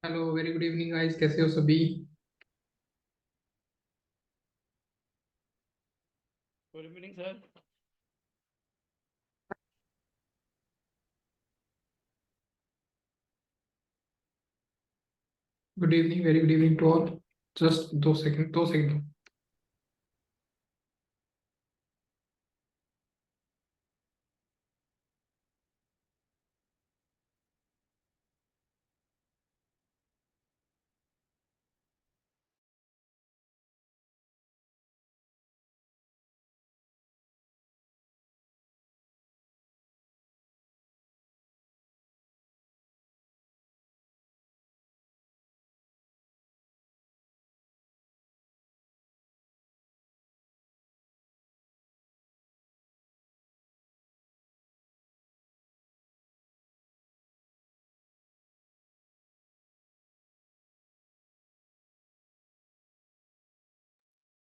Hello, very good evening guys. कैसे हो सभी? Good evening sir. Good evening, very good evening to all. Just 2 second, 2 second.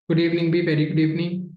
Good evening भी, very good evening.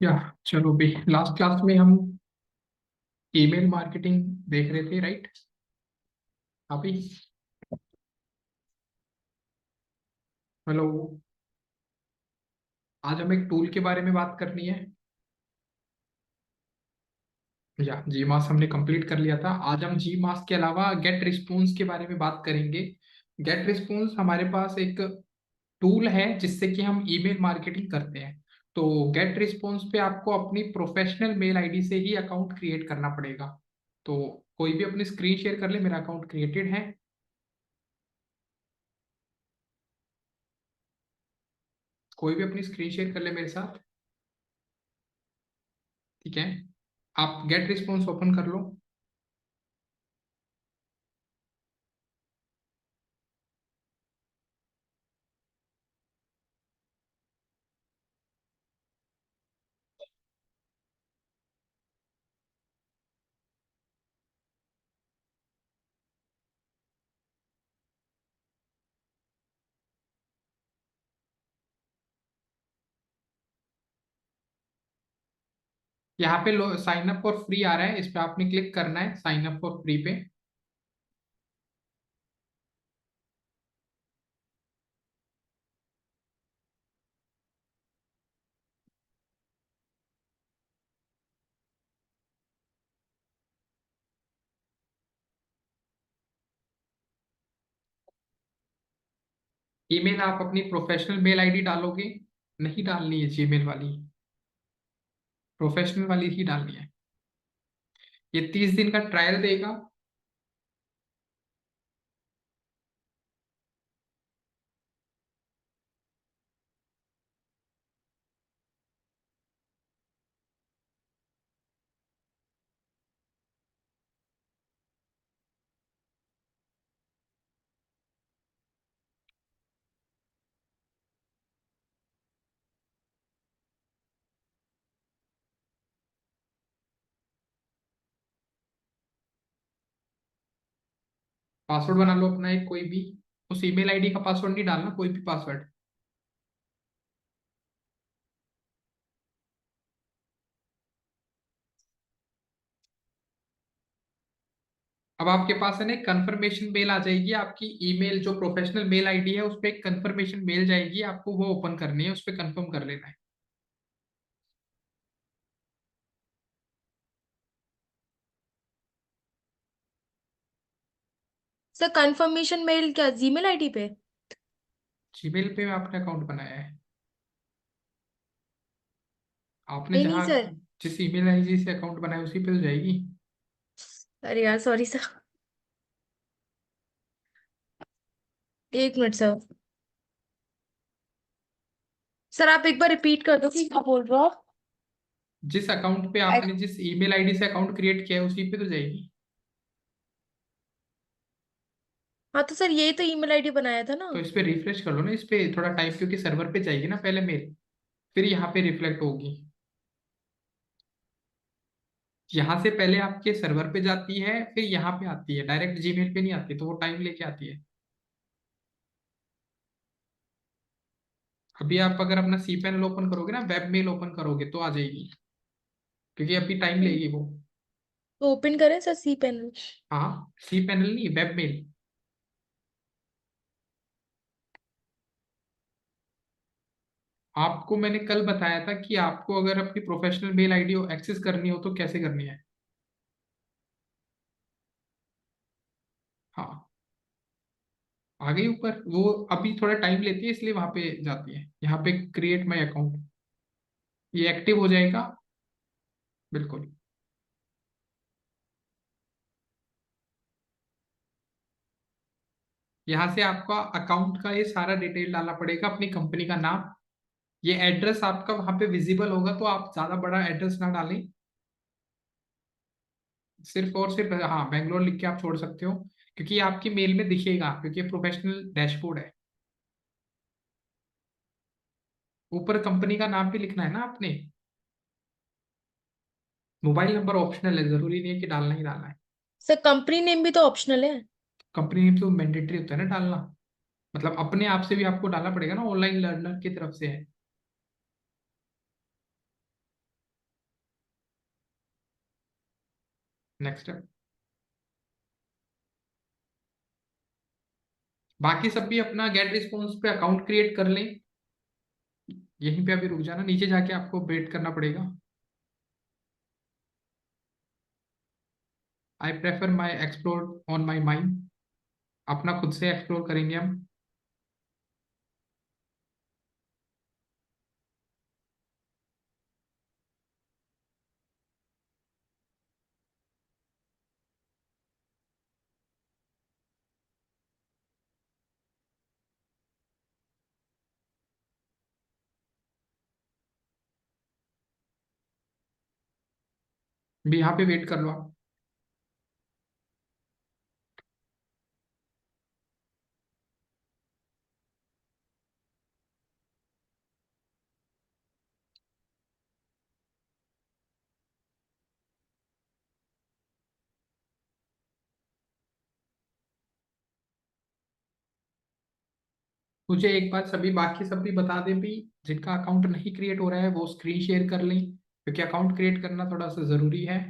या चलो भी, last class में हम ईमेल मार्केटिंग देख रहे थे, राइट? अभी हेलो। आज हम एक टूल के बारे में बात करनी है। या जी मास हमने कंप्लीट कर लिया था। आज हम जी मास के अलावा गेट रिस्पॉन्स के बारे में बात करेंगे। गेट रिस्पॉन्स हमारे पास एक टूल है जिससे कि हम ईमेल मार्केटिंग करते हैं। तो गेट रिस्पॉन्स पे आपको अपनी प्रोफेशनल मेल आईडी से ही अकाउंट क्रिएट करना पड़ेगा। तो कोई भी अपनी स्क्रीन शेयर कर ले, मेरा अकाउंट क्रिएटेड है। कोई भी अपनी स्क्रीन शेयर कर ले मेरे साथ। ठीक है, आप गेट रिस्पॉन्स ओपन कर लो। यहाँ पे लो, साइन अप फॉर फ्री आ रहा है, इस पे आपने क्लिक करना है, साइन अप फॉर फ्री पे। ईमेल आप अपनी प्रोफेशनल मेल आईडी डालोगे, नहीं डालनी है जीमेल वाली, प्रोफेशनल वाली ही डालनी है। ये 30 दिन का ट्रायल देगा। पासवर्ड बना लो अपना एक कोई भी। उस ईमेल आईडी का पासवर्ड नहीं डालना, कोई भी पासवर्ड। अब आपके पास है ना कंफर्मेशन मेल आ जाएगी, आपकी ईमेल जो प्रोफेशनल मेल आईडी है उस पर एक कंफर्मेशन मेल जाएगी, आपको वो ओपन करनी है, उस पर कंफर्म कर लेना है। सर कंफर्मेशन मेल क्या जीमेल आईडी पे? जीमेल पे आपने अकाउंट बनाया है, आपने नहीं नहीं जहाँ सर। जिस ईमेल आईडी से अकाउंट बनाया उसी पे तो जाएगी। अरे यार सॉरी सर। एक मिनट सर। सर आप एक बार रिपीट कर दो कि क्या बोल रहे हो आप? जिस अकाउंट पे I- आपने जिस ईमेल आईडी से अकाउंट क्रिएट किया है उसी पे तो जाएगी। हाँ तो सर यही तो ईमेल आईडी बनाया था ना। तो इस पे रिफ्रेश कर लो ना, इस पे थोड़ा टाइम, क्योंकि सर्वर पे जाएगी ना पहले मेल, फिर यहाँ पे रिफ्लेक्ट होगी। यहाँ से पहले आपके सर्वर पे जाती है, फिर यहाँ पे आती है, डायरेक्ट जीमेल पे नहीं आती, तो वो टाइम लेके आती है। अभी आप अगर अपना सी पैनल ओपन करोगे ना, वेब मेल ओपन करोगे तो आ जाएगी, क्योंकि अभी टाइम लेगी वो। तो ओपन करें सर सी पैनल? हाँ, सी पैनल नहीं, वेब मेल। आपको मैंने कल बताया था कि आपको अगर अपनी प्रोफेशनल मेल आईडी एक्सेस करनी हो तो कैसे करनी है। हाँ, आ गई ऊपर वो। अभी थोड़ा टाइम लेती है इसलिए वहां पे जाती है, यहाँ पे क्रिएट माई अकाउंट, ये एक्टिव हो जाएगा। बिल्कुल। यहाँ से आपका अकाउंट का ये सारा डिटेल डालना पड़ेगा, अपनी कंपनी का नाम, ये एड्रेस आपका वहां पे विजिबल होगा, तो आप ज्यादा बड़ा एड्रेस ना डालें, सिर्फ और सिर्फ हाँ बेंगलोर लिख के आप छोड़ सकते हो, क्योंकि ये आपकी मेल में दिखेगा, क्योंकि ये प्रोफेशनल डैशबोर्ड है। ऊपर कंपनी का नाम भी लिखना है ना आपने। मोबाइल नंबर ऑप्शनल है, जरूरी नहीं है कि डालना ही डालना है। सर कंपनी नेम भी तो ऑप्शनल है। कंपनी नेम तो मैंडेटरी होता है ना डालना, मतलब अपने आप से भी आपको डालना पड़ेगा ना, ऑनलाइन लर्नर की तरफ से है। Next step. बाकी सब भी अपना गेट रिस्पॉन्स पे अकाउंट क्रिएट कर लें। यहीं पे अभी रुक जाना, नीचे जाके आपको वेट करना पड़ेगा। I prefer my explore on my mind, अपना खुद से एक्सप्लोर करेंगे हम। भी यहाँ पे वेट कर लो आप। मुझे एक बार सभी बाकी सब भी बता दें भी, जिनका अकाउंट नहीं क्रिएट हो रहा है वो स्क्रीन शेयर कर लें, क्योंकि अकाउंट क्रिएट करना थोड़ा सा जरूरी है।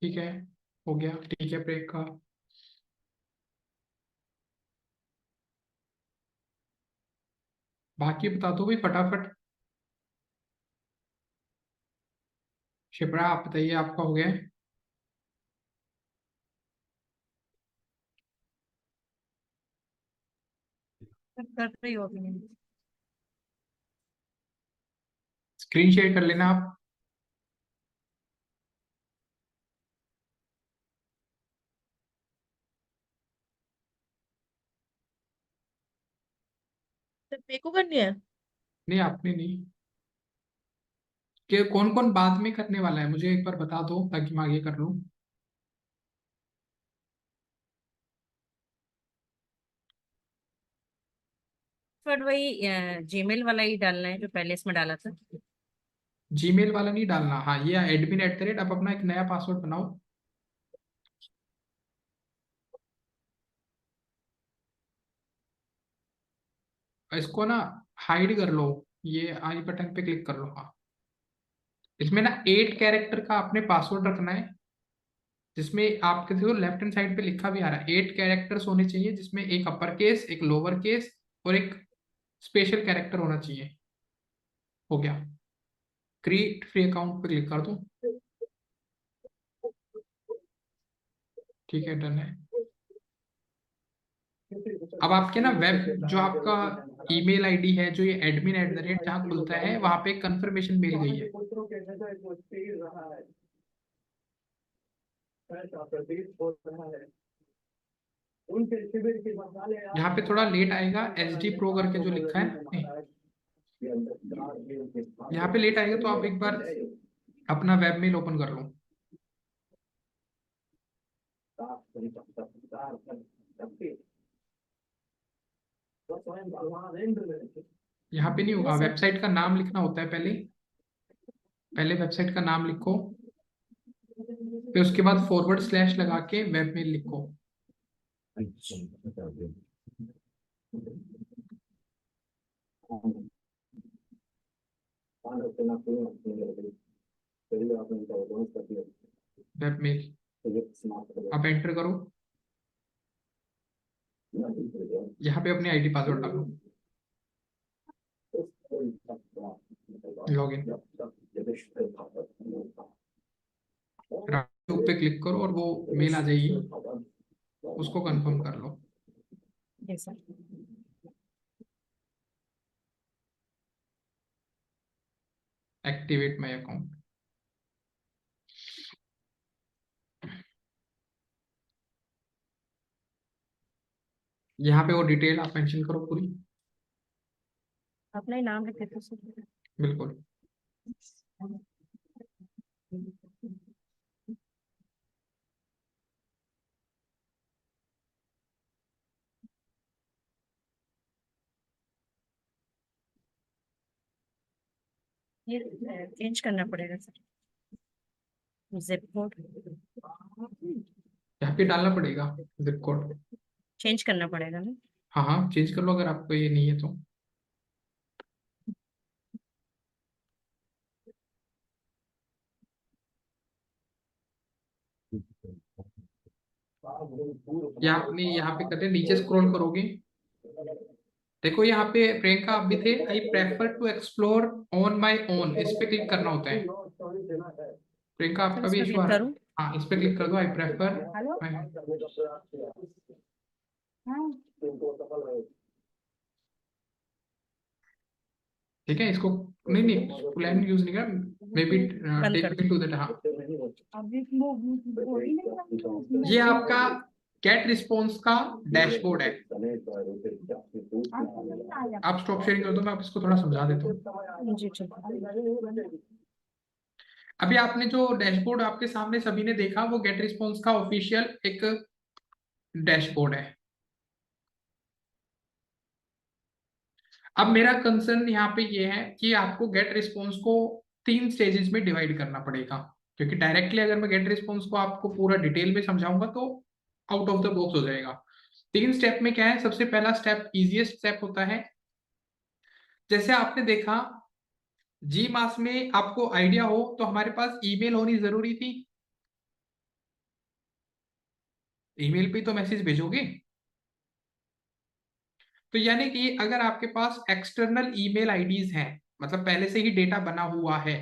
ठीक है, हो गया, ठीक है ब्रेक का। बाकी बता दो भी फटाफट। शिप्रा आप बताइए, आपका हो गया है? कर रही हो अभी? स्क्रीन शेयर कर लेना आप। मेरे को करनी है। नहीं, आपने नहीं। कि कौन कौन बाद में करने वाला है मुझे एक बार बता दो ताकि मैं आगे कर लूँ। पर वही जीमेल वाला ही डालना है जो पहले इसमें डाला था। जीमेल वाला नहीं डालना। हाँ, ये admin@, अब अपना एक नया पासवर्ड बनाओ। इसको ना हाइड कर लो। ये आई बटन पे क्लिक कर लो। हाँ, इसमें ना 8 कैरेक्टर का आपने पासवर्ड रखना है, जिसमें आपके देखो लेफ्ट हैंड साइड पे लिखा भी आ रहा है 8 कैरेक्टर्स होने चाहिए, जिसमें एक अपर केस, एक लोअर केस और एक स्पेशल कैरेक्टर होना चाहिए। हो गया। क्रिएट फ्री अकाउंट पे क्लिक कर दो। ठीक है, डन है। अब आपके ना वेब जो आपका ईमेल आईडी है, जो ये admin@ जहाँ खुलता है, वहां पे कंफर्मेशन मेल गई है। यहाँ पे थोड़ा लेट आएगा, SD Pro करके जो लिखा है ना, यहाँ पे लेट आएगा, तो आप एक बार अपना वेब मेल ओपन कर लो। यहाँ पे नहीं होगा, वेबसाइट का नाम लिखना होता है पहले। पहले वेबसाइट का नाम लिखो, फिर उसके बाद // लगा के वेब मेल लिखो। वेब मेल अब एंटर करो। यहाँ पे अपनी आईडी पासवर्ड डालो, लॉगिन पे क्लिक करो और वो मेल आ जाएगी, उसको कंफर्म कर लो। Yes, sir. Activate my account. यहाँ पे वो डिटेल आप मेंशन करो पूरी। अपना ही नाम लिख देते सर। बिल्कुल। ये चेंज करना पड़ेगा सर, जिप कोड यहाँ पे डालना पड़ेगा जिप कोड। चेंज करना पड़ेगा ना। हाँ हाँ, चेंज कर लो अगर आपको ये नहीं है तो। या आपने यहाँ पे करते नीचे स्क्रॉल करोगे, देखो यहाँ पे प्रियंका आप भी थे, I prefer to explore on my own, इस पे क्लिक करना होता है। प्रियंका सर आपका इस भी पर इशू आ क्लिक रहा है। करूँ? हाँ, इस पे क्लिक कर दो, आई प्रेफर। हेलो। हाँ। ठीक है, इसको नहीं नहीं प्लान यूज नहीं कर, मे बी बंद कर टेक मी टू दैट। हाँ, अभी वो बोल ही नहीं रहा तो उसमें ये आपका गेट रिस्पॉन्स का डैशबोर्ड है। आप स्टॉप शेयरिंग कर दो, मैं आप इसको थोड़ा समझा देता हूँ। जी ठीक। अभी आपने जो डैशबोर्ड आपके सामने सभी ने देखा, वो गेट रिस्पॉन्स का ऑफिशियल एक डैशबोर्ड है। अब मेरा कंसर्न यहाँ पे ये है कि आपको गेट रिस्पॉन्स को 3 स्टेजेस में डिवाइड करना पड़ेगा, क्योंकि डायरेक्टली अगर मैं गेट रिस्पॉन्स को आपको पूरा डिटेल में समझाऊंगा तो आउट ऑफ द बॉक्स हो जाएगा। 3 स्टेप में क्या है, सबसे पहला स्टेप इजीएस्ट स्टेप होता है। जैसे आपने देखा जी मास में, आपको आइडिया हो तो हमारे पास ईमेल होनी जरूरी थी। ईमेल पे तो मैसेज भेजोगे, तो यानी कि अगर आपके पास एक्सटर्नल ईमेल आईडीज हैं, मतलब पहले से ही डेटा बना हुआ है,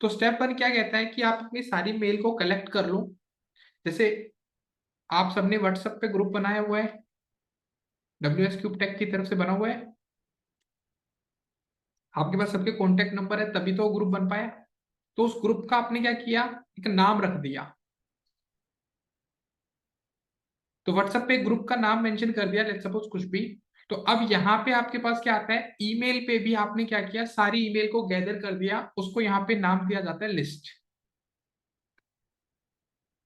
तो स्टेप 1 क्या कहता है कि आप अपनी सारी मेल को कलेक्ट कर लो। जैसे आप सबने व्हाट्सएप पे ग्रुप बनाया हुआ है, WS क्यूब टेक की तरफ से बना हुआ है, आपके पास सबके कॉन्टेक्ट नंबर है, तभी तो ग्रुप बन पाया। तो उस ग्रुप का आपने क्या किया, एक नाम रख दिया। तो व्हाट्सएप पे ग्रुप का नाम मेंशन कर दिया, लेट्स सपोज कुछ भी, तो अब यहाँ पे आपके पास क्या आता है, ईमेल पे भी आपने क्या किया, सारी ईमेल को गैदर कर दिया, उसको यहाँ पे नाम दिया जाता है लिस्ट।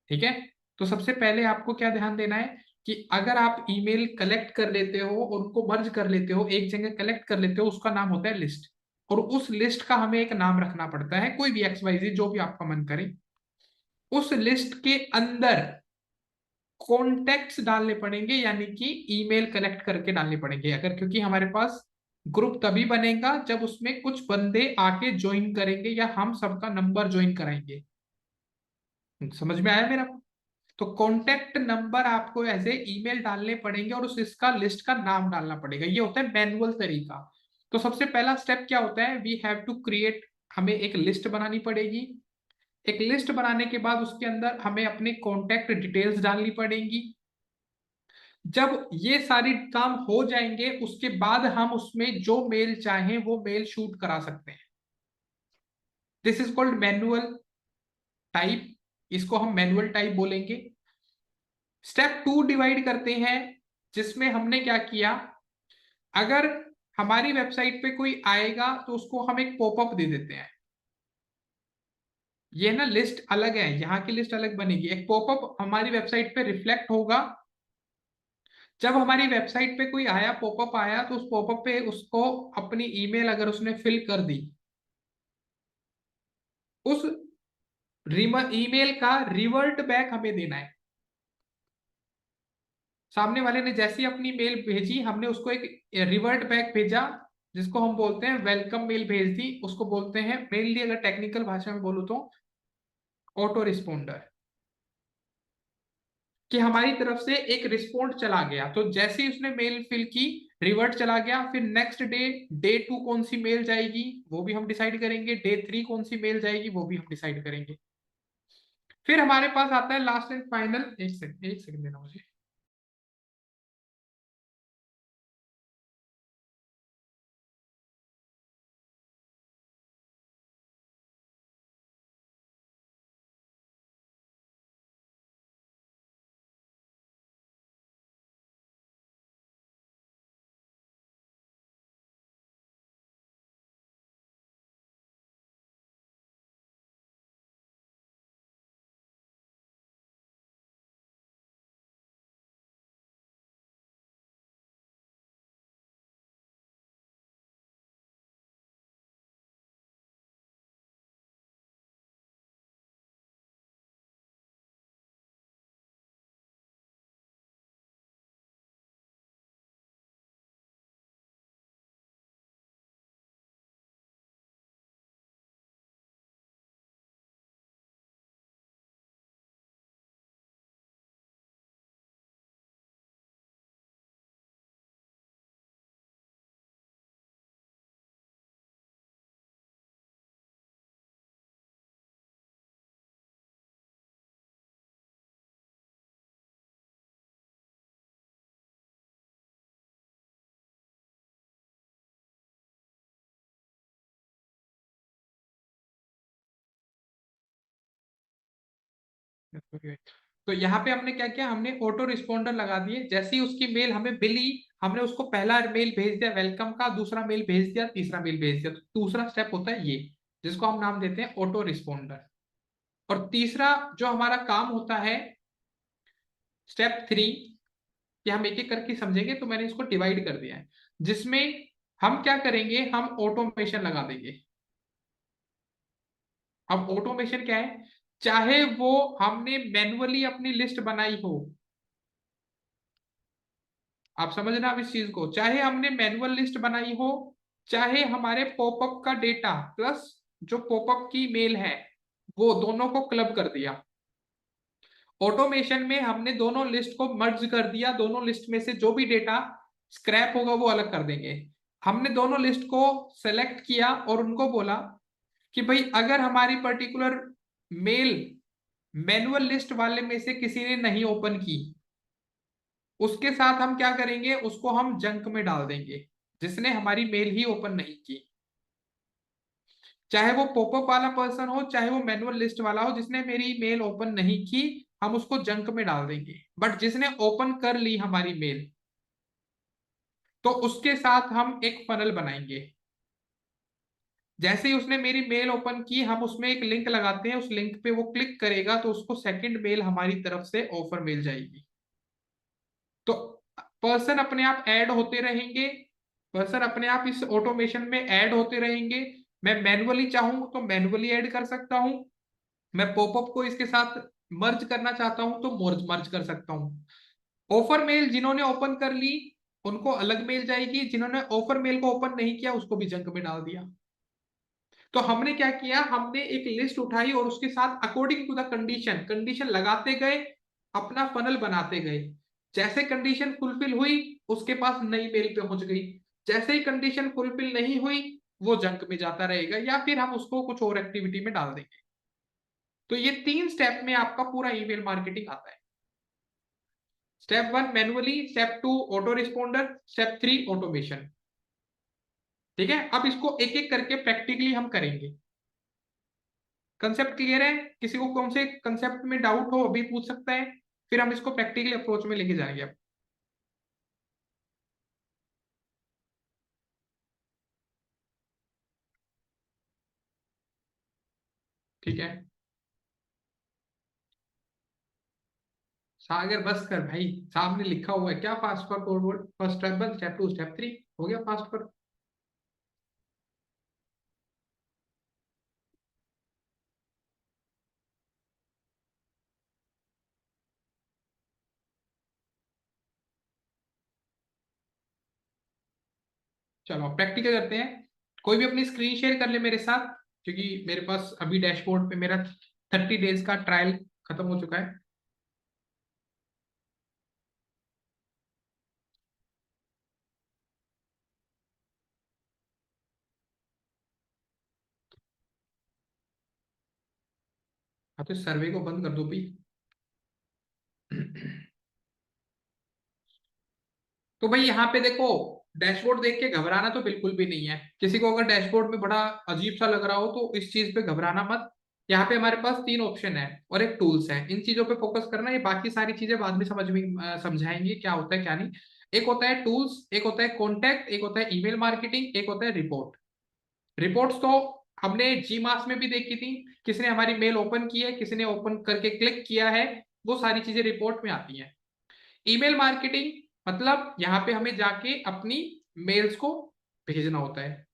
ठीक है, तो सबसे पहले आपको क्या ध्यान देना है कि अगर आप ईमेल कलेक्ट कर लेते हो और उनको मर्ज कर लेते हो, एक जगह कलेक्ट कर लेते हो, उसका नाम होता है लिस्ट। और उस लिस्ट का हमें एक नाम रखना पड़ता है, कोई भी XYZ जो भी आपका मन करे। उस लिस्ट के अंदर कॉन्टेक्ट्स डालने पड़ेंगे, यानी कि ईमेल कलेक्ट करके डालने पड़ेंगे अगर, क्योंकि हमारे पास ग्रुप तभी बनेगा जब उसमें कुछ बंदे आके ज्वाइन करेंगे या हम सबका नंबर ज्वाइन कराएंगे। समझ में आया मेरा? तो कॉन्टेक्ट नंबर आपको एज ए ईमेल डालने पड़ेंगे और उस इसका लिस्ट का नाम डालना पड़ेगा। ये होता है मैनुअल तरीका। तो सबसे पहला स्टेप क्या होता है, वी हैव टू क्रिएट, हमें एक लिस्ट बनानी पड़ेगी। एक लिस्ट बनाने के बाद उसके अंदर हमें अपनी कॉन्टेक्ट डिटेल्स डालनी पड़ेंगी। जब ये सारी काम हो जाएंगे उसके बाद हम उसमें जो मेल चाहें वो मेल शूट करा सकते हैं। This is called manual type, इसको हम मैनुअल टाइप बोलेंगे। स्टेप 2 डिवाइड करते हैं, जिसमें हमने क्या किया, अगर हमारी वेबसाइट पे कोई आएगा तो उसको हम एक पॉपअप दे देते हैं। ये ना लिस्ट अलग है, यहाँ की लिस्ट अलग बनेगी। एक पॉपअप हमारी वेबसाइट पे रिफ्लेक्ट होगा। जब हमारी वेबसाइट पे कोई आया, पॉपअप आया, तो उस पॉपअप पे उसको अपनी ईमेल अगर उसने फिल कर दी, उस ईमेल का रिवर्ट बैक हमें देना है। सामने वाले ने जैसी अपनी मेल भेजी, हमने उसको एक रिवर्ट बैक भेजा, जिसको हम बोलते हैं वेलकम मेल भेज दी, उसको बोलते हैं मेनली, अगर टेक्निकल भाषा में बोलूं तो ऑटो रिस्पोंडर। कि हमारी तरफ से एक रिस्पॉन्ड चला गया, तो जैसे ही उसने मेल फिल की, रिवर्ट चला गया। फिर नेक्स्ट डे, डे 2 कौन सी मेल जाएगी वो भी हम डिसाइड करेंगे, डे 3 कौन सी मेल जाएगी वो भी हम डिसाइड करेंगे। फिर हमारे पास आता है लास्ट एंड फाइनल, एक सेकंड देना मुझे। तो यहाँ पे हमने क्या किया, हमने ऑटो रिस्पॉन्डर लगा दिए। जैसे ही उसकी मेल हमें मिली, हमने उसको पहला मेल भेज दिया वेलकम का, दूसरा मेल भेज दिया, तीसरा मेल भेज दिया। तो दूसरा स्टेप होता है ये, जिसको हम नाम देते हैं ऑटो रिस्पॉन्डर। और तीसरा जो हमारा काम होता है, स्टेप 3, कि हम एक एक करके समझेंगे, तो मैंने इसको डिवाइड कर दिया है, जिसमें हम क्या करेंगे, हम ऑटोमेशन लगा देंगे। अब ऑटोमेशन क्या है, चाहे वो हमने मैन्युअली अपनी लिस्ट बनाई हो, आप समझना अब इस चीज को, चाहे हमने मैनुअल लिस्ट बनाई हो, चाहे हमारे पॉपअप का डेटा प्लस जो पॉपअप की मेल है वो दोनों को क्लब कर दिया। ऑटोमेशन में हमने दोनों लिस्ट को मर्ज कर दिया, दोनों लिस्ट में से जो भी डेटा स्क्रैप होगा वो अलग कर देंगे। हमने दोनों लिस्ट को सेलेक्ट किया और उनको बोला कि भाई अगर हमारी पर्टिकुलर मेल मैनुअल लिस्ट वाले में से किसी ने नहीं ओपन की, उसके साथ हम क्या करेंगे, उसको हम जंक में डाल देंगे, जिसने हमारी मेल ही ओपन नहीं की। चाहे वो पॉपअप वाला पर्सन हो, चाहे वो मैनुअल लिस्ट वाला हो, जिसने मेरी मेल ओपन नहीं की, हम उसको जंक में डाल देंगे। बट जिसने ओपन कर ली हमारी मेल, तो उसके साथ हम एक फनल बनाएंगे। जैसे ही उसने मेरी मेल ओपन की, हम उसमें एक लिंक लगाते हैं, उस लिंक पे वो क्लिक करेगा तो उसको सेकंड मेल हमारी तरफ से ऑफर मिल जाएगी। तो पर्सन अपने आप ऐड होते रहेंगे, पर्सन अपने आप इस ऑटोमेशन में ऐड होते रहेंगे। मैं मैन्युअली चाहूं तो मैन्युअली ऐड कर सकता हूं, मैं पॉपअप को इसके साथ मर्ज करना चाहता हूं तो मर्ज मर्ज कर सकता हूं। ऑफर मेल जिन्होंने ओपन कर ली उनको अलग मेल जाएगी, जिन्होंने ऑफर मेल को ओपन नहीं किया उसको भी जंक में डाल दिया। तो हमने क्या किया, हमने एक लिस्ट उठाई और उसके साथ according to the condition condition लगाते गए, अपना फनल बनाते गए। जैसे कंडीशन फुलफिल हुई उसके पास नई मेल पे पहुंच गई, जैसे ही कंडीशन फुलफिल नहीं हुई वो जंक में जाता रहेगा, या फिर हम उसको कुछ और एक्टिविटी में डाल देंगे। तो ये 3 स्टेप में आपका पूरा ईमेल मार्केटिंग आता है। Step 1 manually, step 2 auto responder, step 3 automation. ठीक है, अब इसको एक एक करके प्रैक्टिकली हम करेंगे। कंसेप्ट क्लियर है? किसी को कौन से कंसेप्ट में डाउट हो अभी पूछ सकता है, फिर हम इसको प्रैक्टिकली अप्रोच में लेके जाएंगे अब। ठीक है, सागर बस कर भाई, सामने लिखा हुआ है क्या, fast forward, first step 1 step 2 step 3, हो गया फास्ट फॉरवर्ड। चलो प्रैक्टिकल करते हैं। कोई भी अपनी स्क्रीन शेयर कर ले मेरे साथ, क्योंकि मेरे पास अभी डैशबोर्ड पे मेरा 30 डेज का ट्रायल खत्म हो चुका है। हाँ तो सर्वे को बंद कर दो भाई। तो भाई यहाँ पे देखो, डैशबोर्ड देख के घबराना तो बिल्कुल भी नहीं है। किसी को अगर डैशबोर्ड में बड़ा अजीब सा लग रहा हो तो इस चीज पे घबराना मत। यहाँ पे हमारे पास 3 ऑप्शन है और एक टूल्स है, इन चीजों पे फोकस करना। ये बाकी सारी चीजें बाद में समझ में समझाएंगे क्या होता है क्या नहीं। एक होता है टूल्स, एक होता है कॉन्टैक्ट, एक होता है ईमेल मार्केटिंग, एक होता है रिपोर्ट। रिपोर्ट्स तो हमने जी मास में भी देखी थी, किसी ने हमारी मेल ओपन की है, किसी ने ओपन करके क्लिक किया है, वो सारी चीजें रिपोर्ट में आती हैं। ईमेल मार्केटिंग मतलब यहाँ पे हमें जाके अपनी मेल्स को भेजना होता है।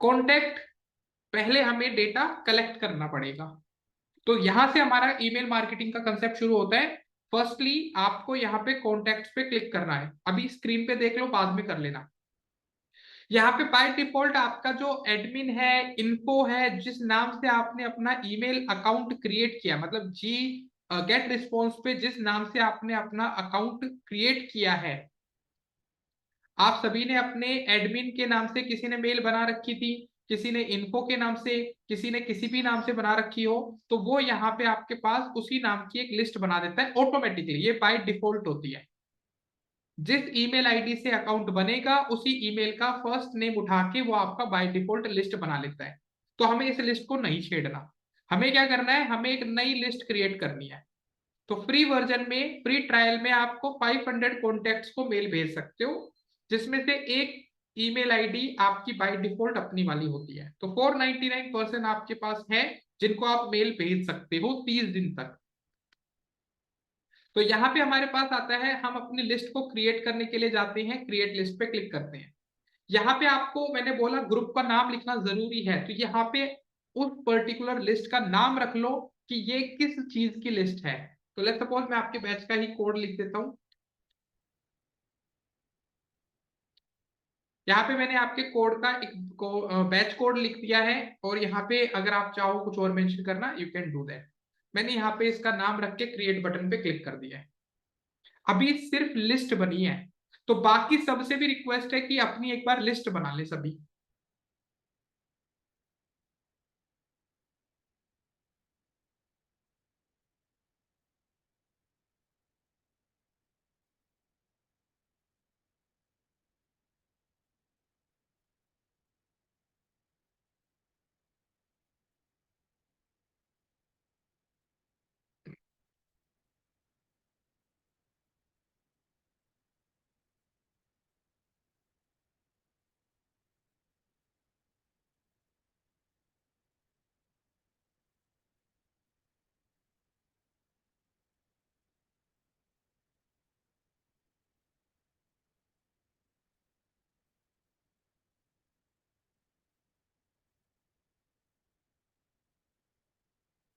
कॉन्टेक्ट, पहले हमें डेटा कलेक्ट करना पड़ेगा। तो यहां से हमारा ईमेल मार्केटिंग का कंसेप्ट शुरू होता है। फर्स्टली आपको यहाँ पे कॉन्टेक्ट पे क्लिक करना है, अभी स्क्रीन पे देख लो, बाद में कर लेना। यहाँ पे बाय डिफॉल्ट आपका जो एडमिन है, इन्फो है, जिस नाम से आपने अपना ईमेल अकाउंट क्रिएट किया, मतलब जी गेट रिस्पॉन्स पे जिस नाम से आपने अपना अकाउंट क्रिएट किया है, आप सभी ने अपने एडमिन के नाम से, किसी ने मेल बना रखी थी, किसी ने इन्फो के नाम से, किसी ने किसी भी नाम से बना रखी हो, तो वो यहाँ पे आपके पास उसी नाम की एक लिस्ट बना देता है ऑटोमेटिकली, ये बाय डिफॉल्ट होती है। जिस ईमेल आईडी से अकाउंट बनेगा उसी ईमेल का फर्स्ट नेम उठा के वो आपका बाय डिफॉल्ट लिस्ट बना लेता है। तो हमें इस लिस्ट को नहीं छेड़ना, हमें क्या करना है, हमें एक नई लिस्ट क्रिएट करनी है। तो फ्री वर्जन में, फ्री ट्रायल में आपको 500 कॉन्टेक्ट्स को मेल भेज सकते हो, जिसमें से एक ईमेल आईडी आपकी बाय डिफॉल्ट अपनी वाली होती है। तो 499 पर्सन आपके पास है जिनको आप मेल भेज सकते हो 30 दिन तक। तो यहाँ पे हमारे पास आता है, हम अपनी लिस्ट को क्रिएट करने के लिए जाते हैं, क्रिएट लिस्ट पे क्लिक करते हैं। यहाँ पे आपको मैंने बोला ग्रुप का नाम लिखना जरूरी है, तो यहाँ पे उस पर्टिकुलर लिस्ट का नाम रख लो कि ये किस चीज की लिस्ट है। तो लेट्स सपोज मैं आपके बैच का ही कोड लिख देता हूँ। यहाँ पे मैंने आपके कोड का एक बैच कोड लिख दिया है, और यहाँ पे अगर आप चाहो कुछ और मेंशन करना, यू कैन डू दैट। मैंने यहाँ पे इसका नाम रख के क्रिएट बटन पे क्लिक कर दिया है। अभी सिर्फ लिस्ट बनी है, तो बाकी सबसे भी रिक्वेस्ट है कि अपनी एक बार लिस्ट बना ले सभी।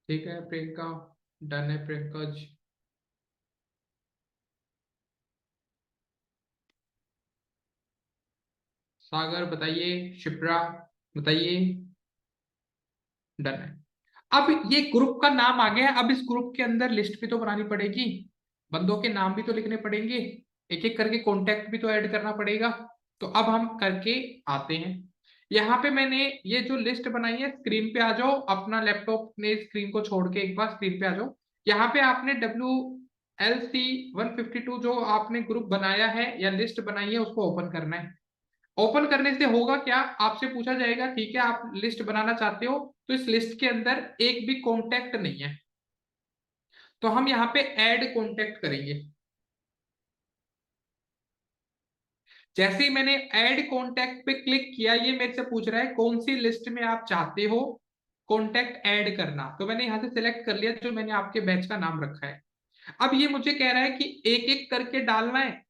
ठीक है प्रियंका, डन है प्रियंका जी। सागर बताइए, शिप्रा बताइए, डन है। अब ये ग्रुप का नाम आ गया, अब इस ग्रुप के अंदर लिस्ट भी तो बनानी पड़ेगी, बंदों के नाम भी तो लिखने पड़ेंगे, एक एक करके कॉन्टेक्ट भी तो ऐड करना पड़ेगा। तो अब हम करके आते हैं। यहाँ पे मैंने ये जो लिस्ट बनाई है, स्क्रीन पे आ जाओ, अपना लैपटॉप ने स्क्रीन को छोड़ के एक बार स्क्रीन पे आ जाओ। यहाँ पे आपने WLC 152 जो आपने ग्रुप बनाया है या लिस्ट बनाई है उसको ओपन करना है। ओपन करने से होगा क्या, आपसे पूछा जाएगा ठीक है आप लिस्ट बनाना चाहते हो, तो इस लिस्ट के अंदर एक भी कॉन्टेक्ट नहीं है, तो हम यहाँ पे ऐड कॉन्टेक्ट करेंगे। जैसे ही मैंने ऐड कॉन्टेक्ट पे क्लिक किया, ये मेरे से पूछ रहा है कौन सी लिस्ट में आप चाहते हो कॉन्टेक्ट ऐड करना, तो मैंने यहाँ से सिलेक्ट कर लिया जो मैंने आपके बैच का नाम रखा है। अब ये मुझे कह रहा है कि एक एक करके डालना है।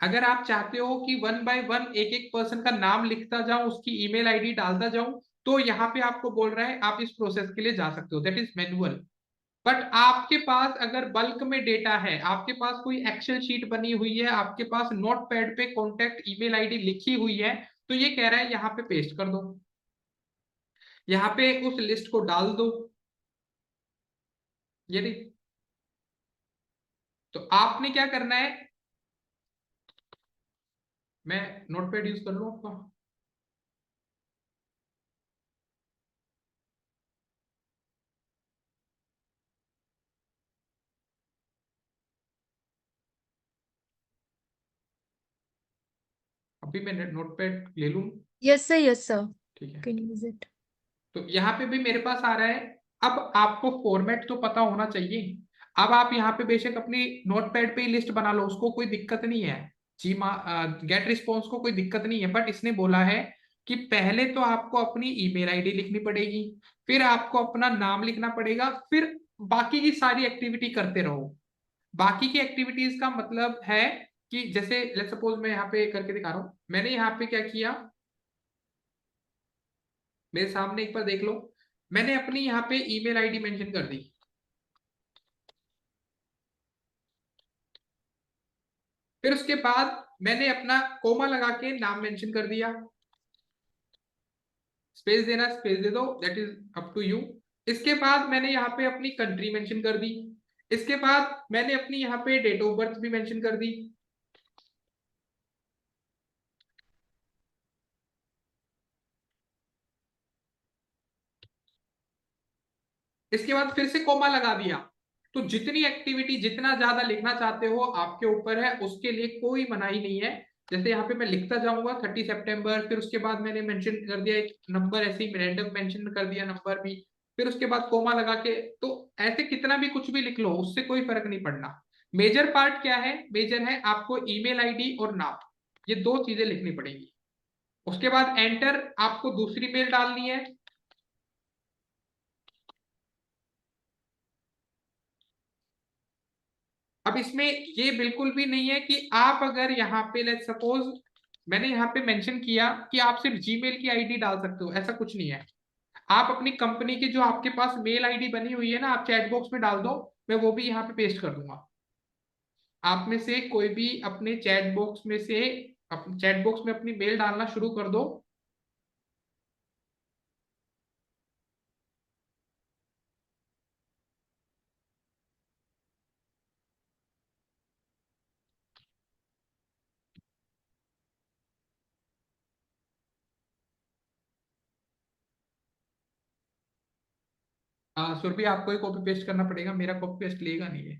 अगर आप चाहते हो कि वन बाय वन एक एक पर्सन का नाम लिखता जाऊं, उसकी ईमेल आईडी डालता जाऊं, तो यहाँ पे आपको बोल रहा है आप इस प्रोसेस के लिए जा सकते हो, दैट इज मैनुअल। बट आपके पास अगर बल्क में डेटा है, आपके पास कोई एक्सेल शीट बनी हुई है, आपके पास नोट पैड पे कॉन्टेक्ट ईमेल आईडी लिखी हुई है, तो ये कह रहा है यहाँ पे पेस्ट कर दो, यहाँ पे उस लिस्ट को डाल दो। ये नहीं, तो आपने क्या करना है, मैं नोट पैड यूज कर लूं आपका। अभी मैं नोट पैड ले लूं। yes sir, ठीक है, can use it. तो यहाँ पे भी मेरे पास आ रहा है। अब आपको फॉर्मेट तो पता होना चाहिए। अब आप यहाँ पे बेशक अपनी नोटपैड पे ही लिस्ट बना लो, उसको कोई दिक्कत नहीं है। जी गेट रिस्पॉन्स को कोई दिक्कत नहीं है, बट इसने बोला है कि पहले तो आपको अपनी ईमेल आईडी लिखनी पड़ेगी, फिर आपको अपना नाम लिखना पड़ेगा, फिर बाकी की सारी एक्टिविटी करते रहो। बाकी की एक्टिविटीज का मतलब है कि जैसे लेट्स सपोज मैं यहाँ पे करके दिखा रहा हूँ, मैंने यहाँ पे क्या किया, मेरे सामने एक बार देख लो, मैंने अपनी यहाँ पे ईमेल आईडी मेंशन कर दी। फिर उसके बाद मैंने अपना कोमा लगा के नाम मेंशन कर दिया। स्पेस देना स्पेस दे दो, that is up to you. इसके बाद मैंने यहाँ पे अपनी कंट्री मेंशन कर दी। इसके बाद मैंने अपनी यहाँ पे डेट ऑफ बर्थ भी मेंशन कर दी। इसके बाद फिर से कोमा लगा दिया। तो जितनी एक्टिविटी जितना ज्यादा लिखना चाहते हो आपके ऊपर है, उसके लिए कोई मनाही नहीं है। जैसे यहाँ पे मैं लिखता जाऊंगा 30 सितंबर, फिर उसके बाद मैंने मेंशन कर दिया एक नंबर, ऐसे ही रैंडम मेंशन कर दिया नंबर भी, फिर उसके बाद कोमा लगा के, तो ऐसे कितना भी कुछ भी लिख लो उससे कोई फर्क नहीं पड़ना। मेजर पार्ट क्या है, मेजर है आपको ईमेल आईडी और नाम, ये दो चीजें लिखनी पड़ेगी। उसके बाद एंटर, आपको दूसरी मेल डालनी है। अब इसमें ये बिल्कुल भी नहीं है कि आप अगर यहाँ पे लेट्स सपोज मैंने यहाँ पे मेंशन किया कि आप सिर्फ जीमेल की आईडी डाल सकते हो, ऐसा कुछ नहीं है। आप अपनी कंपनी की जो आपके पास मेल आईडी बनी हुई है ना, आप चैट बॉक्स में डाल दो, मैं वो भी यहाँ पे पेस्ट कर दूंगा। आप में से कोई भी अपने चैट बॉक्स में से चैट बॉक्स में अपनी मेल डालना शुरू कर दो। सुरभि आपको ही कॉपी पेस्ट करना पड़ेगा, मेरा कॉपी पेस्ट लेगा नहीं है।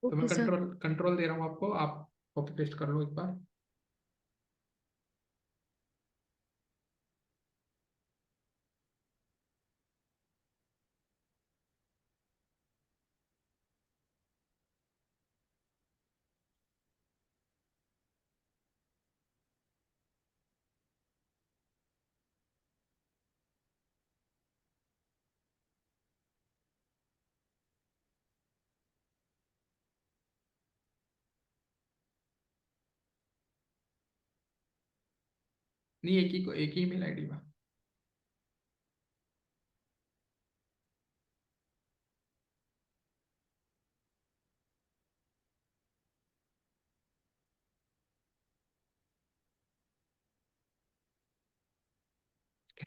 तो मैं Okay sir. कंट्रोल कंट्रोल दे रहा हूँ आपको, आप कॉपी पेस्ट कर लो एक बार। नहीं, एक ही ईमेल आईडी में।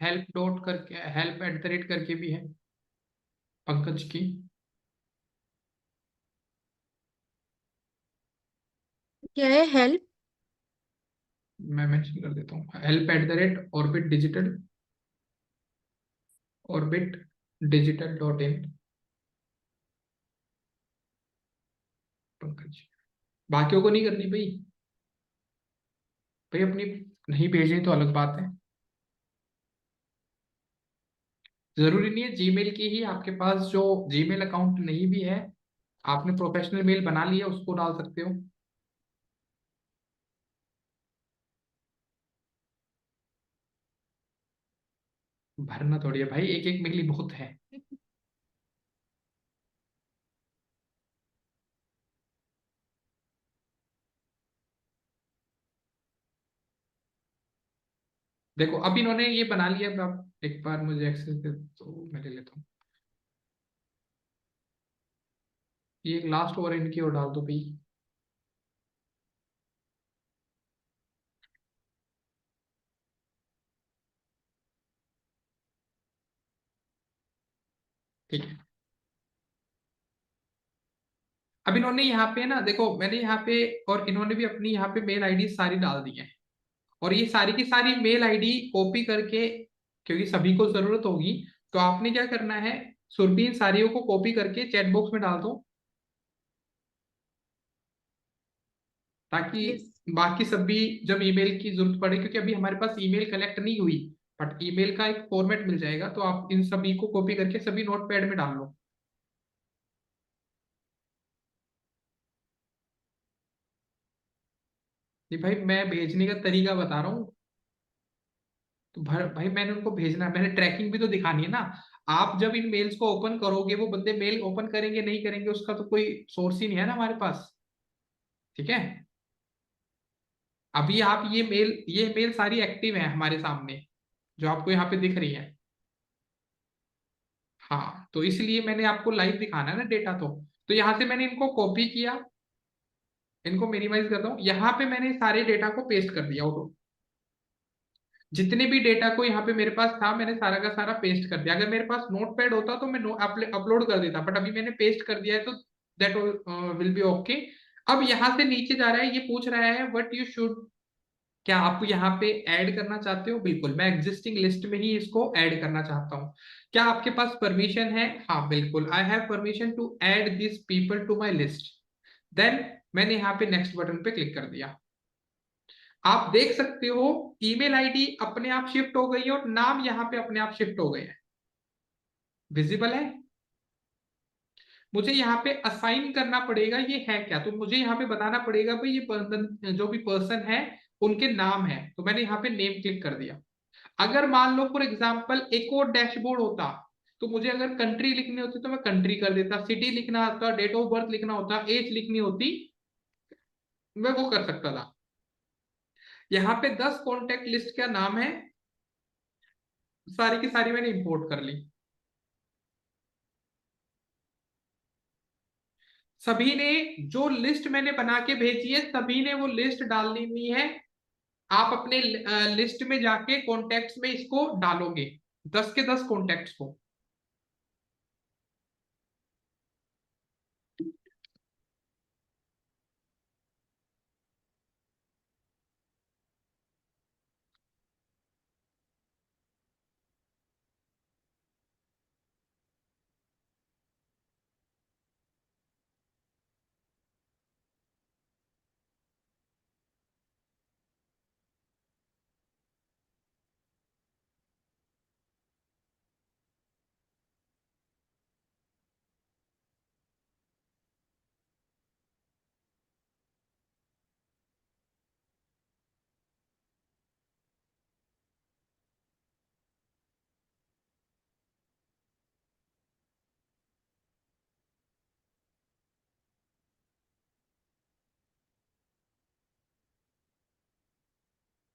हेल्प डॉट करके, हेल्प एट द रेट करके भी है पंकज की। क्या है हेल्प? मैं मेंशन कर देता हूँ, help at the rate orbit digital dot in Pankaj. बाकियों को नहीं करनी भाई, भाई अपनी नहीं भेजनी तो अलग बात है। जरूरी नहीं है जीमेल की ही, आपके पास जो जीमेल अकाउंट नहीं भी है, आपने प्रोफेशनल मेल बना लिया, उसको डाल सकते हो। भरना थोड़ी है भाई, एक एक मेल ही बहुत है। देखो अब इन्होंने ये बना लिया, अब आप एक बार मुझे एक्सेस दे तो मैं ले लेता हूँ। ये एक लास्ट ओवर इनकी और डाल दो भाई। ठीक है। अब इन्होंने यहाँ पे ना देखो, मैंने यहाँ पे और इन्होंने भी अपनी यहाँ पे मेल आईडी सारी डाल दी है, और ये सारी की सारी मेल आईडी कॉपी करके, क्योंकि सभी को जरूरत होगी, तो आपने क्या करना है, सुरभि इन सारियों को कॉपी करके चैट बॉक्स में डाल दो, ताकि यस। बाकी सभी जब ईमेल की जरूरत पड़े, क्योंकि अभी हमारे पास ईमेल कलेक्ट नहीं हुई, बट ईमेल का एक फॉर्मेट मिल जाएगा, तो आप इन सभी को कॉपी करके सभी नोटपैड में डाल लो। नहीं भाई, मैं भेजने का तरीका बता रहा हूँ। तो भाई मैंने उनको भेजना है, मैंने ट्रैकिंग भी तो दिखानी है ना। आप जब इन मेल्स को ओपन करोगे, वो बंदे मेल ओपन करेंगे नहीं करेंगे, उसका तो कोई सोर्स ही नहीं है ना हमारे पास। ठीक है। अभी आप ये मेल सारी एक्टिव है हमारे सामने, जो आपको यहाँ पे दिख रही है। हाँ, तो इसलिए मैंने आपको लाइव दिखाना है ना डेटा, तो यहाँ से मैंने इनको कॉपी किया, इनको मिनिमाइज करता हूँ, यहाँ पे मैंने सारे डेटा को पेस्ट कर दिया। जितने भी डेटा को यहाँ पे मेरे पास था, मैंने सारा का सारा पेस्ट कर दिया। अगर मेरे पास नोटपैड होता तो मैं अपलोड कर देता, बट अभी मैंने पेस्ट कर दिया है, तो दैट विल बी ओके। अब यहाँ से नीचे जा रहा है, ये पूछ रहा है व्हाट यू शुड, क्या आप यहाँ पे ऐड करना चाहते हो? बिल्कुल, मैं एग्जिस्टिंग लिस्ट में ही इसको ऐड करना चाहता हूँ। क्या आपके पास परमिशन है? हाँ बिल्कुल, I have permission to add this people to my list. Then मैंने यहाँ पे नेक्स्ट बटन पे क्लिक कर दिया। आप देख सकते हो ईमेल आईडी अपने आप शिफ्ट हो गई है, और नाम यहाँ पे अपने आप शिफ्ट हो गए हैं। विजिबल है? मुझे यहाँ पे असाइन करना पड़ेगा, ये है क्या, तो मुझे यहाँ पे बताना पड़ेगा भाई ये पर्सन, जो भी पर्सन है, उनके नाम है, तो मैंने यहाँ पे नेम क्लिक कर दिया। अगर मान लो फॉर एग्जांपल एक और डैशबोर्ड होता, तो मुझे अगर कंट्री लिखनी होती तो मैं कंट्री कर देता, सिटी लिखना होता, डेट ऑफ बर्थ लिखना होता, एज लिखनी होती, मैं वो कर सकता था। यहाँ पे 10 कॉन्टेक्ट लिस्ट का नाम है, सारी की सारी मैंने इंपोर्ट कर ली। सभी ने जो लिस्ट मैंने बना के भेजी है, सभी ने वो लिस्ट डालनी हुई है। आप अपने लिस्ट में जाके कॉन्टेक्ट्स में इसको डालोगे, 10 के 10 कॉन्टेक्ट्स को।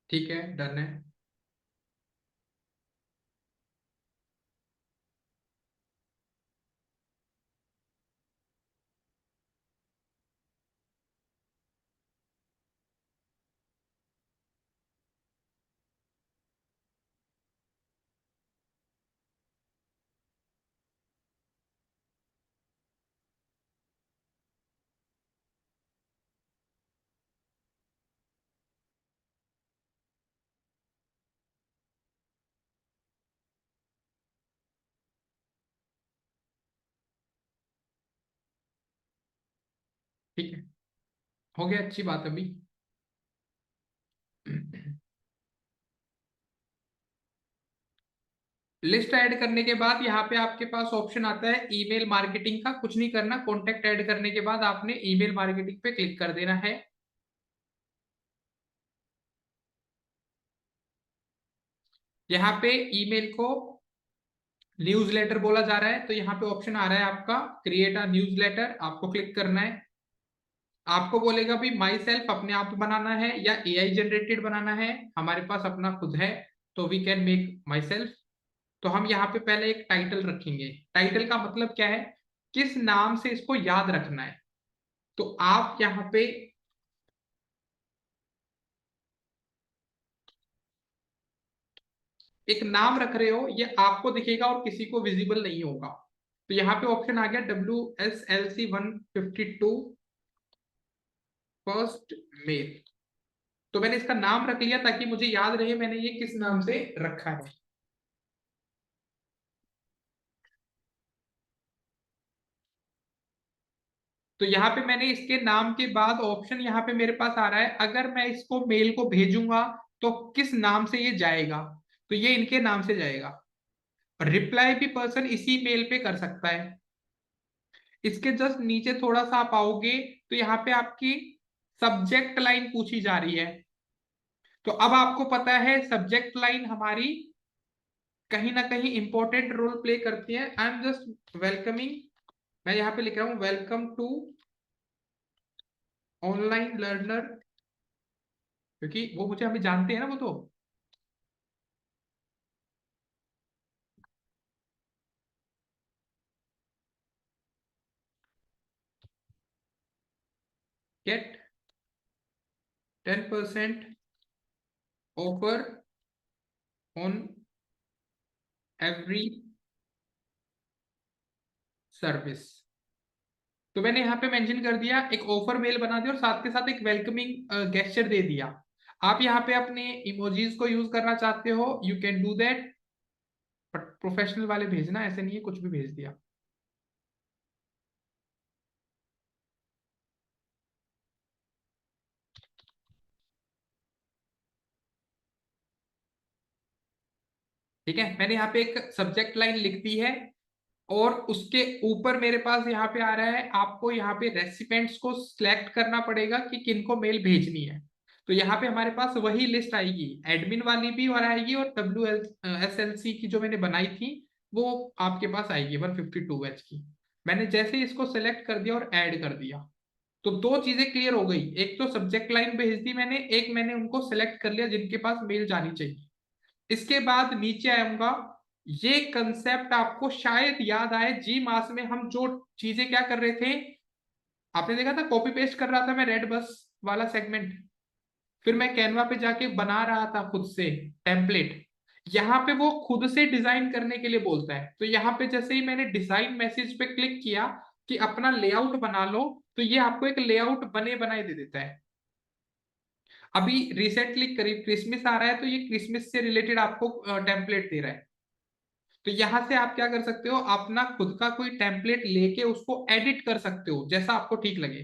ठीक है, डन है। ठीक है, हो गया, अच्छी बात अभी। लिस्ट ऐड करने के बाद यहाँ पे आपके पास ऑप्शन आता है ईमेल मार्केटिंग का। कुछ नहीं करना, कॉन्टेक्ट ऐड करने के बाद आपने ईमेल मार्केटिंग पे क्लिक कर देना है। यहाँ पे ईमेल को न्यूज़लेटर बोला जा रहा है, तो यहाँ पे ऑप्शन आ रहा है आपका क्रिएट अ न्यूज़लेटर, आपको क्लिक करना है। आपको बोलेगा भी माई सेल्फ अपने आप बनाना है या एआई जनरेटेड बनाना है। हमारे पास अपना खुद है, तो we can make myself. तो हम यहाँ पे पहले एक टाइटल रखेंगे। टाइटल का मतलब क्या है, किस नाम से इसको याद रखना है। तो आप यहाँ पे एक नाम रख रहे हो, ये आपको दिखेगा और किसी को विजिबल नहीं होगा। तो यहाँ पे ऑप्शन आ गया WSLC 152 फर्स्ट मेल। तो मैंने इसका नाम रख लिया ताकि मुझे याद रहे मैंने ये किस नाम से रखा है। तो यहाँ पे मैंने इसके नाम के बाद ऑप्शन यहाँ पे मेरे पास आ रहा है, अगर मैं इसको मेल को भेजूंगा तो किस नाम से ये जाएगा। तो ये इनके नाम से जाएगा। रिप्लाई भी पर्सन इसी मेल पे कर सकता है। इसके जस्ट नीचे थोड़ा सा आप आओगे तो यहाँ पे आपकी सब्जेक्ट लाइन पूछी जा रही है। तो अब आपको पता है सब्जेक्ट लाइन हमारी कहीं ना कहीं इंपॉर्टेंट रोल प्ले करती है। आई एम जस्ट वेलकमिंग, मैं यहाँ पे लिख रहा हूँ वेलकम टू ऑनलाइन लर्नर, क्योंकि वो मुझे अभी जानते हैं ना वो तो। Get 10% offer on every service. तो मैंने यहाँ पे मेंशन कर दिया, एक ऑफर मेल बना दिया और साथ के साथ एक वेलकमिंग गेस्चर दे दिया। आप यहाँ पे अपने इमोजीज को यूज करना चाहते हो, you can do that, but professional वाले भेजना, ऐसे नहीं है कुछ भी भेज दिया। ठीक है, मैंने यहाँ पे एक सब्जेक्ट लाइन लिख दी है और उसके ऊपर मेरे पास यहाँ पे आ रहा है, आपको यहाँ पे रेसिपेंट्स को सिलेक्ट करना पड़ेगा कि किनको मेल भेजनी है। तो यहाँ पे हमारे पास वही लिस्ट आएगी, एडमिन वाली भी और आएगी और WSLC की जो मैंने बनाई थी वो आपके पास आएगी 152H की। मैंने जैसे ही इसको सिलेक्ट कर दिया और ऐड कर दिया तो दो चीजें क्लियर हो गई, एक तो सब्जेक्ट लाइन भेज दी मैंने, एक मैंने उनको सिलेक्ट कर लिया जिनके पास मेल जानी चाहिए। इसके बाद नीचे आऊंगा, ये कंसेप्ट आपको शायद याद आए, जी मास में हम जो चीजें क्या कर रहे थे, आपने देखा था कॉपी पेस्ट कर रहा था मैं रेड बस वाला सेगमेंट, फिर मैं कैनवा पे जाके बना रहा था खुद से टेम्पलेट। यहाँ पे वो खुद से डिजाइन करने के लिए बोलता है, तो यहाँ पे जैसे ही मैंने डिजाइन मैसेज पे क्लिक किया कि अपना लेआउट बना लो, तो ये आपको एक लेआउट बने बनाए दे देता है। अभी रिसेंटली करीब क्रिसमस आ रहा है, तो ये क्रिसमस से रिलेटेड आपको टेम्पलेट दे रहा है। तो यहां से आप क्या कर सकते हो, अपना खुद का कोई टेम्पलेट लेके उसको एडिट कर सकते हो जैसा आपको ठीक लगे।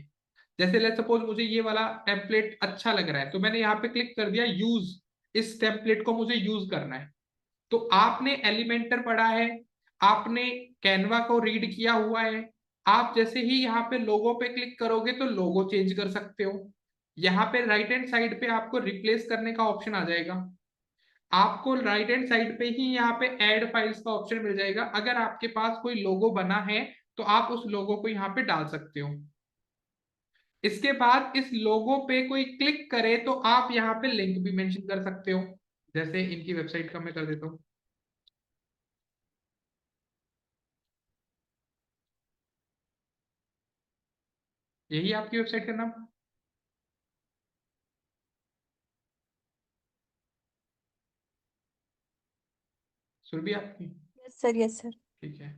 जैसे लेट्स सपोज मुझे ये वाला टेम्पलेट अच्छा लग रहा है, तो मैंने यहाँ पे क्लिक कर दिया यूज, इस टेम्पलेट को मुझे यूज करना है। तो आपने एलिमेंटर पढ़ा है, आपने कैनवा को रीड किया हुआ है, आप जैसे ही यहाँ पे लोगो पे क्लिक करोगे तो लोगो चेंज कर सकते हो। यहाँ पे राइट हैंड साइड पे आपको रिप्लेस करने का ऑप्शन आ जाएगा। आपको राइट हैंड साइड पे ही यहाँ पे ऐड फाइल्स का ऑप्शन मिल जाएगा, अगर आपके पास कोई लोगो बना है तो आप उस लोगो को यहाँ पे डाल सकते हो। इसके बाद इस लोगो पे कोई क्लिक करे तो आप यहाँ पे लिंक भी मेंशन कर सकते हो, जैसे इनकी वेबसाइट का मैं कर देता हूँ। यही आपकी वेबसाइट का नाम, सुरभि आपकी। Yes sir, yes sir. ठीक है,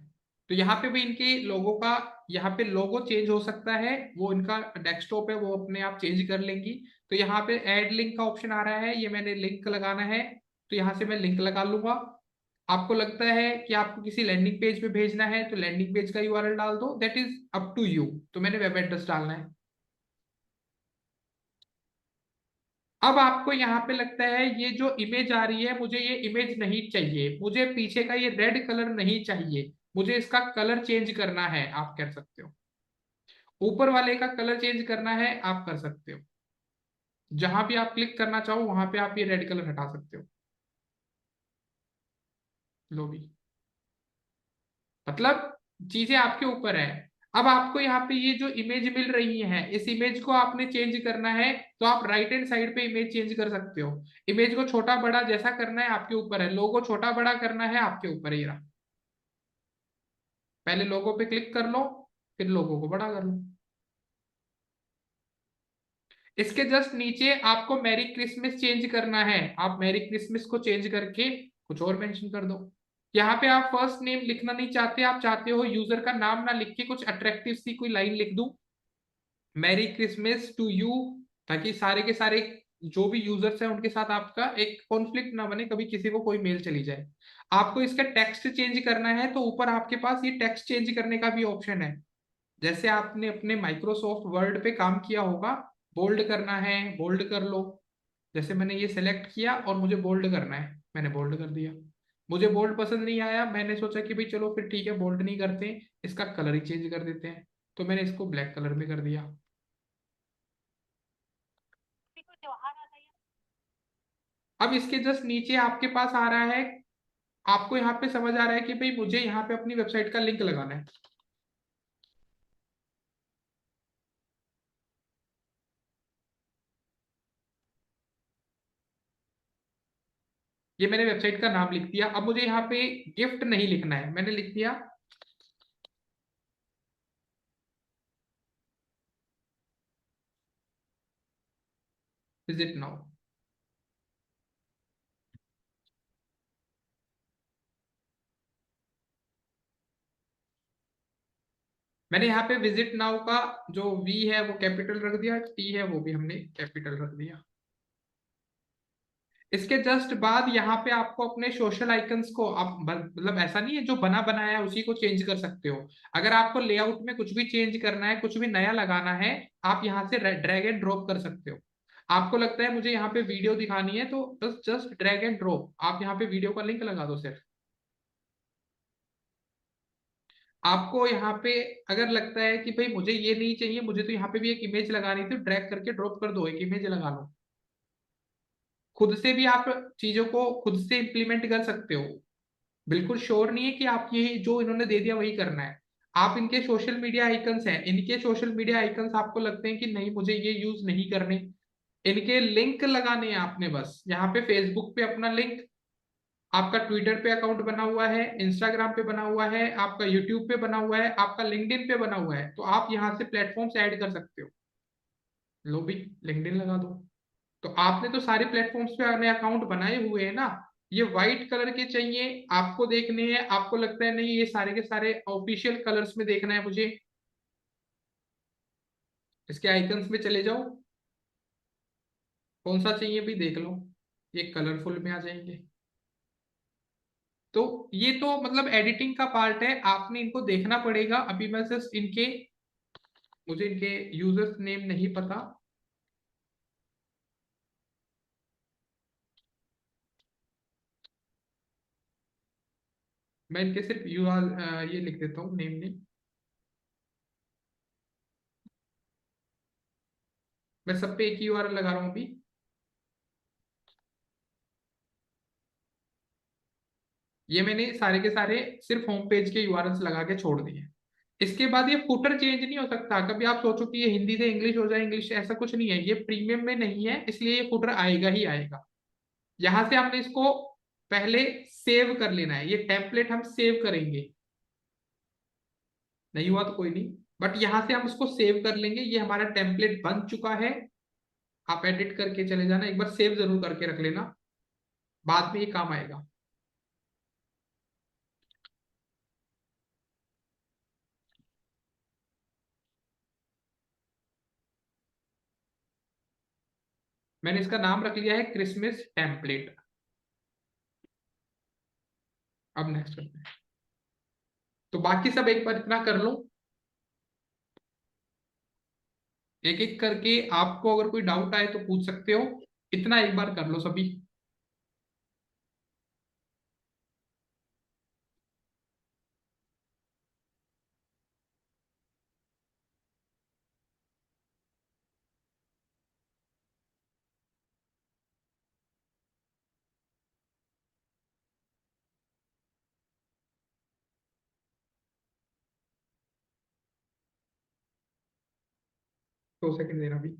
तो यहाँ पे भी इनके लोगों का, यहाँ पे लोगो चेंज हो सकता है, वो इनका डेस्कटॉप है वो अपने आप चेंज कर लेंगी। तो यहाँ पे ऐड लिंक का ऑप्शन आ रहा है, ये मैंने लिंक लगाना है, तो यहाँ से मैं लिंक लगा लूंगा। आपको लगता है कि आपको किसी लैंडिंग पेज पे भेजना है तो लैंडिंग पेज का यूआरएल डाल दो, that is up to you. तो मैंने वेब एड्रेस डालना है, अब आपको यहाँ पे लगता है ये जो इमेज आ रही है, मुझे ये इमेज नहीं चाहिए, मुझे पीछे का ये रेड कलर नहीं चाहिए, मुझे इसका कलर चेंज करना है, आप कर सकते हो। ऊपर वाले का कलर चेंज करना है, आप कर सकते हो। जहां भी आप क्लिक करना चाहो वहां पे आप ये रेड कलर हटा सकते हो। लो भी, मतलब चीजें आपके ऊपर है। अब आपको यहाँ पे ये जो इमेज मिल रही है, इस इमेज को आपने चेंज करना है, तो आप राइट हैंड साइड पे इमेज चेंज कर सकते हो। इमेज को छोटा बड़ा जैसा करना है आपके ऊपर है, लोगो छोटा बड़ा करना है आपके ऊपर है। ये रहा, पहले लोगो पे क्लिक कर लो, फिर लोगो को बड़ा कर लो। इसके जस्ट नीचे आपको मैरी क्रिसमस चेंज करना है, आप मैरी क्रिसमस को चेंज करके कुछ और मेंशन कर दो। यहाँ पे आप फर्स्ट नेम लिखना नहीं चाहते, आप चाहते हो यूजर का नाम ना लिख के कुछ अट्रैक्टिव सी कोई लाइन लिख दूं, मैरी क्रिसमस टू यू, ताकि सारे के सारे जो भी यूजर्स हैं उनके साथ आपका एक कॉन्फ्लिक्ट ना बने, कभी किसी को कोई मेल चली जाए। आपको इसका टेक्स्ट चेंज करना है, तो ऊपर आपके पास ये टेक्स्ट चेंज करने का भी ऑप्शन है। जैसे आपने अपने माइक्रोसॉफ्ट वर्ड पे काम किया होगा, बोल्ड करना है बोल्ड कर लो। जैसे मैंने ये सेलेक्ट किया और मुझे बोल्ड करना है, मैंने बोल्ड कर दिया। मुझे बोल्ड पसंद नहीं आया, मैंने सोचा कि भाई चलो फिर ठीक है, बोल्ड नहीं करते, इसका कलर ही चेंज कर देते हैं, तो मैंने इसको ब्लैक कलर में कर दिया। अब इसके जस्ट नीचे आपके पास आ रहा है, आपको यहाँ पे समझ आ रहा है कि भाई मुझे यहाँ पे अपनी वेबसाइट का लिंक लगाना है। ये मैंने वेबसाइट का नाम लिख दिया। अब मुझे यहाँ पे गिफ्ट नहीं लिखना है, मैंने लिख दिया विजिट नाउ। मैंने यहाँ पे विजिट नाउ का जो वी है वो कैपिटल रख दिया, टी है वो भी हमने कैपिटल रख दिया। इसके जस्ट बाद यहाँ पे आपको अपने सोशल आइकन्स को आप मतलब ऐसा नहीं है जो बना बनाया है उसी को चेंज कर सकते हो। अगर आपको लेआउट में कुछ भी चेंज करना है, कुछ भी नया लगाना है, आप यहाँ से ड्रैग एंड ड्रॉप कर सकते हो। आपको लगता है मुझे यहाँ पे वीडियो दिखानी है, तो बस जस्ट ड्रैग एंड ड्रॉप, आप यहाँ पे वीडियो का लिंक लगा दो सिर्फ। आपको यहाँ पे अगर लगता है कि भाई मुझे ये नहीं चाहिए, मुझे तो यहाँ पे भी एक इमेज लगानी थी, ड्रैग करके ड्रॉप कर दो, एक इमेज लगा लो। खुद से भी आप चीजों को खुद से इंप्लीमेंट कर सकते हो। बिल्कुल श्योर नहीं है कि आप ये जो इन्होंने दे दिया वही करना है। आप इनके सोशल मीडिया आइकन्स हैं, इनके सोशल मीडिया आइकन्स आपको लगते हैं कि नहीं मुझे ये यूज नहीं करने, इनके लिंक लगाने हैं आपने। बस यहाँ पे फेसबुक पे अपना लिंक, आपका ट्विटर पे अकाउंट बना हुआ है, इंस्टाग्राम पे बना हुआ है, आपका यूट्यूब पे बना हुआ है, आपका लिंक्डइन पे बना हुआ है, तो आप यहाँ से प्लेटफॉर्म्स ऐड कर सकते हो। लो भी, लिंक्डइन लगा दो। तो आपने तो सारे प्लेटफॉर्म्स पे अपने अकाउंट बनाए हुए हैं ना। ये व्हाइट कलर के चाहिए आपको देखने हैं, आपको लगता है नहीं ये सारे के सारे ऑफिशियल कलर्स में देखना है मुझे, इसके आइकन्स में चले जाओ, कौन सा चाहिए भी देख लो, ये कलरफुल में आ जाएंगे। तो ये तो मतलब एडिटिंग का पार्ट है, आपने इनको देखना पड़ेगा। अभी मैं सिर्फ इनके, मुझे इनके यूजर्स नेम नहीं पता, मैं इनके सिर्फ यूआर ये लिख देता हूँ, नेम नेम। मैं सब पे एक ही यूआरएल लगा रहा हूँ अभी। ये मैंने सारे के सारे सिर्फ होम पेज के यूआरएल्स लगा के छोड़ दिए। इसके बाद ये फुटर चेंज नहीं हो सकता। कभी आप सोचो कि ये हिंदी से इंग्लिश हो जाए, इंग्लिश, ऐसा कुछ नहीं है, ये प्रीमियम में नहीं है, इसलिए ये फुटर आएगा ही आएगा। यहां से हमने इसको पहले सेव कर लेना है, ये टेम्पलेट हम सेव करेंगे। नहीं हुआ तो कोई नहीं, बट यहां से हम उसको सेव कर लेंगे, ये हमारा टेम्पलेट बन चुका है। आप एडिट करके चले जाना, एक बार सेव जरूर करके रख लेना, बाद में ये काम आएगा। मैंने इसका नाम रख लिया है क्रिसमस टेम्पलेट। अब नेक्स्ट करते हैं। तो बाकी सब एक बार इतना कर लो, एक एक करके आपको अगर कोई डाउट आए तो पूछ सकते हो। इतना एक बार कर लो सभी। दो सेकंड देना अभी।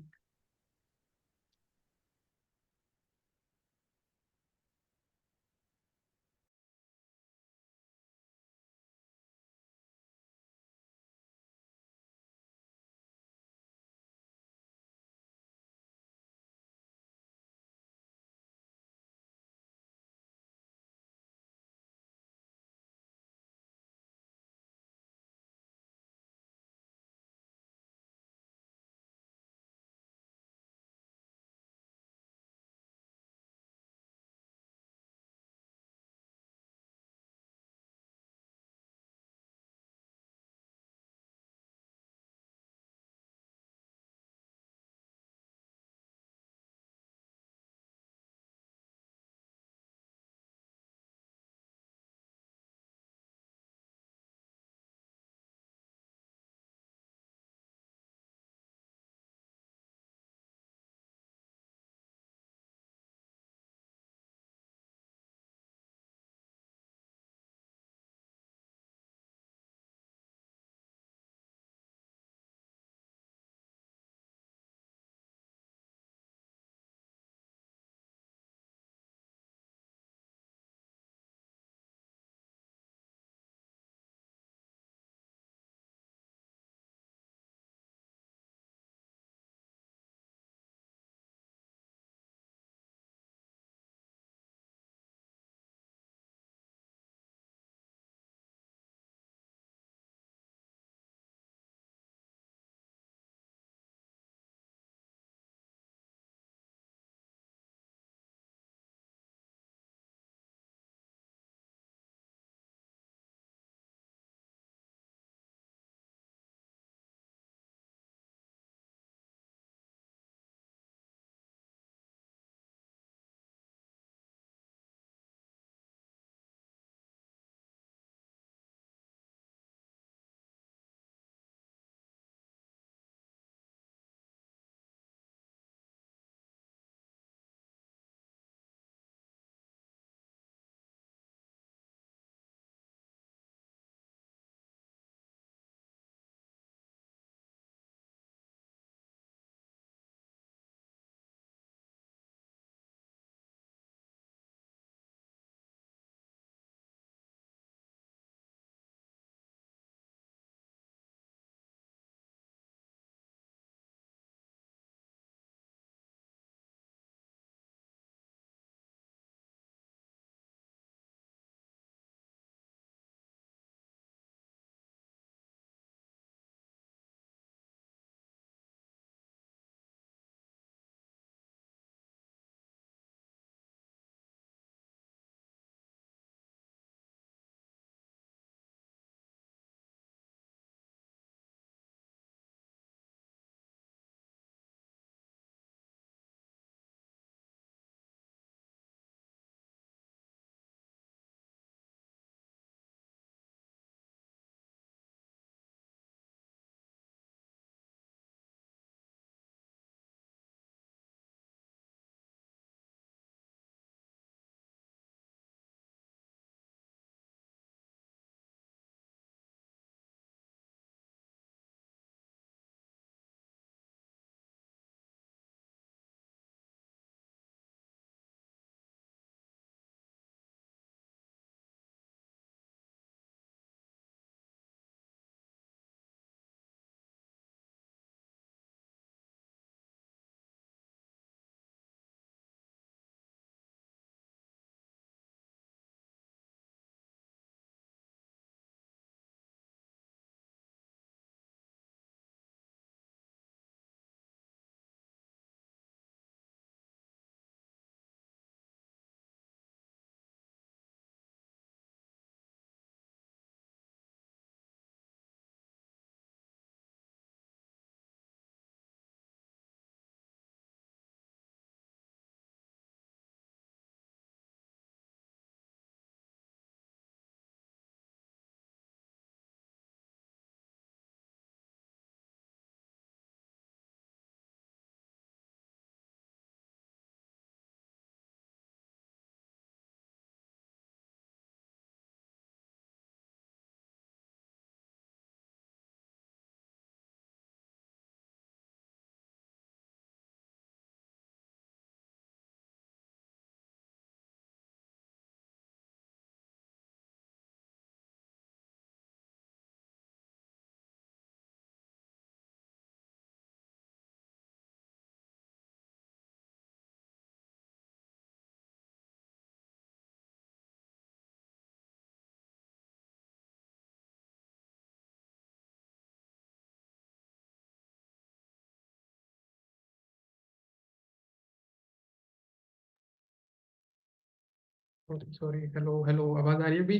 सॉरी सॉरी, हेलो हेलो, आवाज आ रही है अभी?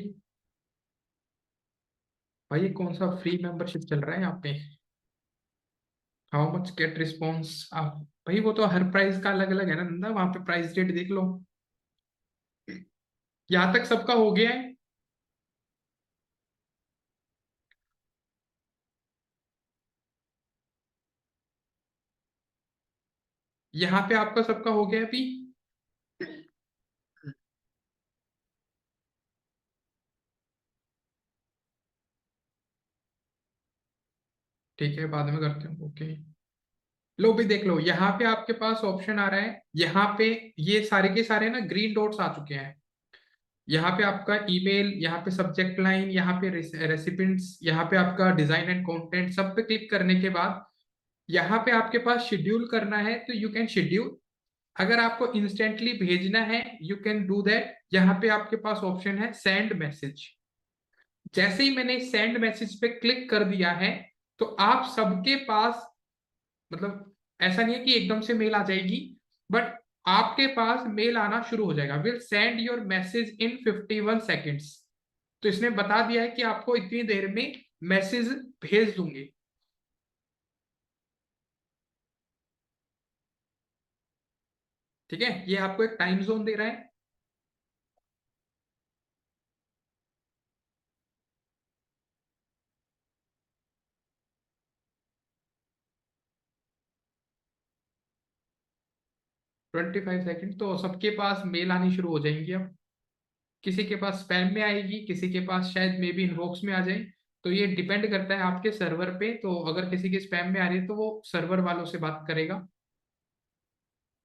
भाई ये कौन सा फ्री मेंबरशिप चल रहा है यहाँ पे? हाउ मच गेट रिस्पॉन्स आप? भाई वो तो हर प्राइस का अलग अलग है ना नंदा, वहां पे प्राइस रेट देख लो। यहाँ तक सबका हो गया है? यहाँ पे आपका सबका हो गया अभी? ठीक है, बाद में करते हैं, ओके। लो भी देख लो, यहाँ पे आपके पास ऑप्शन आ रहा है, यहाँ पे ये सारे के सारे ना ग्रीन डॉट्स आ चुके हैं। यहाँ पे आपका ईमेल, यहाँ पे सब्जेक्ट लाइन, यहाँ पे रेसिपिएंट्स, यहाँ पे आपका डिजाइन एंड कंटेंट, सब पे क्लिक करने के बाद यहाँ पे आपके पास शेड्यूल करना है तो यू कैन शेड्यूल। अगर आपको इंस्टेंटली भेजना है यू कैन डू दैट। यहाँ पे आपके पास ऑप्शन है सेंड मैसेज। जैसे ही मैंने सेंड मैसेज पे क्लिक कर दिया है तो आप सबके पास, मतलब ऐसा नहीं है कि एकदम से मेल आ जाएगी, बट आपके पास मेल आना शुरू हो जाएगा। Will send your message in 51 seconds. तो इसने बता दिया है कि आपको इतनी देर में मैसेज भेज दूंगे। ठीक है, ये आपको एक टाइम जोन दे रहा है। 25 सेकेंड, तो सबके पास मेल आनी शुरू हो जाएंगी अब। किसी के पास स्पैम में आएगी, किसी के पास शायद मे बी इनबॉक्स में आ जाए। तो ये डिपेंड करता है आपके सर्वर पे। तो अगर किसी के स्पैम में आ रही है तो वो सर्वर वालों से बात करेगा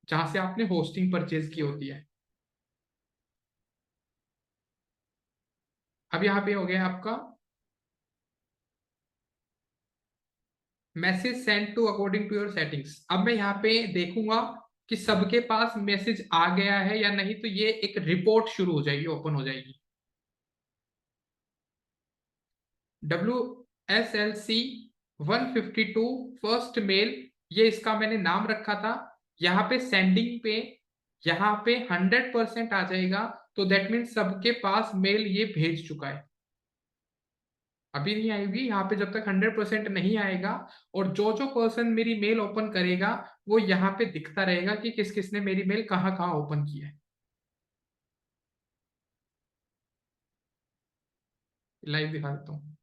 जहां से आपने होस्टिंग परचेज की होती है। अब यहाँ पे हो गया आपका message send to according to your settings. अब मैं यहाँ पे देखूंगा कि सबके पास मैसेज आ गया है या नहीं, तो ये एक रिपोर्ट शुरू हो जाएगी, ओपन हो जाएगी। WSLC 152 फर्स्ट मेल, ये इसका मैंने नाम रखा था। यहाँ पे सेंडिंग पे यहाँ पे 100% आ जाएगा। तो दैट मीन्स सबके पास मेल ये भेज चुका है। अभी नहीं आएगी यहाँ पे जब तक 100% नहीं आएगा। और जो जो पर्सन मेरी मेल ओपन करेगा वो यहाँ पे दिखता रहेगा कि किस किसने मेरी मेल कहाँ कहाँ ओपन की है। लाइव दिखा देता हूँ।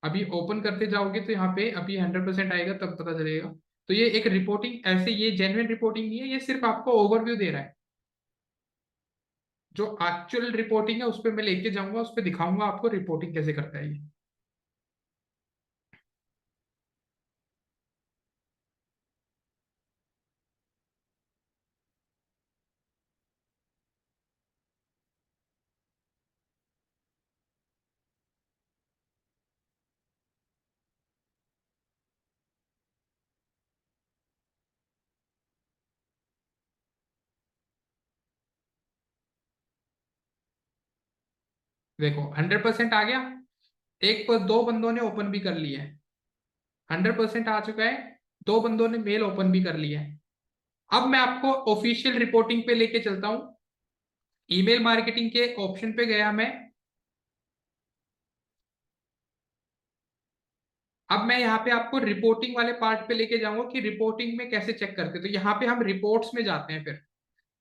अभी ओपन करते जाओगे तो यहाँ पे अभी 100% आएगा तब पता चलेगा। तो ये एक रिपोर्टिंग, ऐसे ये जेन्युइन रिपोर्टिंग नहीं है, ये सिर्फ आपको ओवरव्यू दे रहा है। जो एक्चुअल रिपोर्टिंग है उस पर मैं लेके जाऊंगा, उस पर दिखाऊंगा आपको रिपोर्टिंग कैसे करता है ये। देखो 100% आ गया। एक पर दो बंदों ने ओपन भी कर लिया है। 100% आ चुका है। दो बंदों ने मेल ओपन भी कर लिया है। अब मैं आपको ऑफिशियल रिपोर्टिंग पे लेके चलता हूं। ईमेल मार्केटिंग के ऑप्शन पे गया मैं। अब मैं यहाँ पे आपको रिपोर्टिंग वाले पार्ट पे लेके जाऊंगा कि रिपोर्टिंग में कैसे चेक करते। तो यहाँ पे हम रिपोर्ट्स में जाते हैं। फिर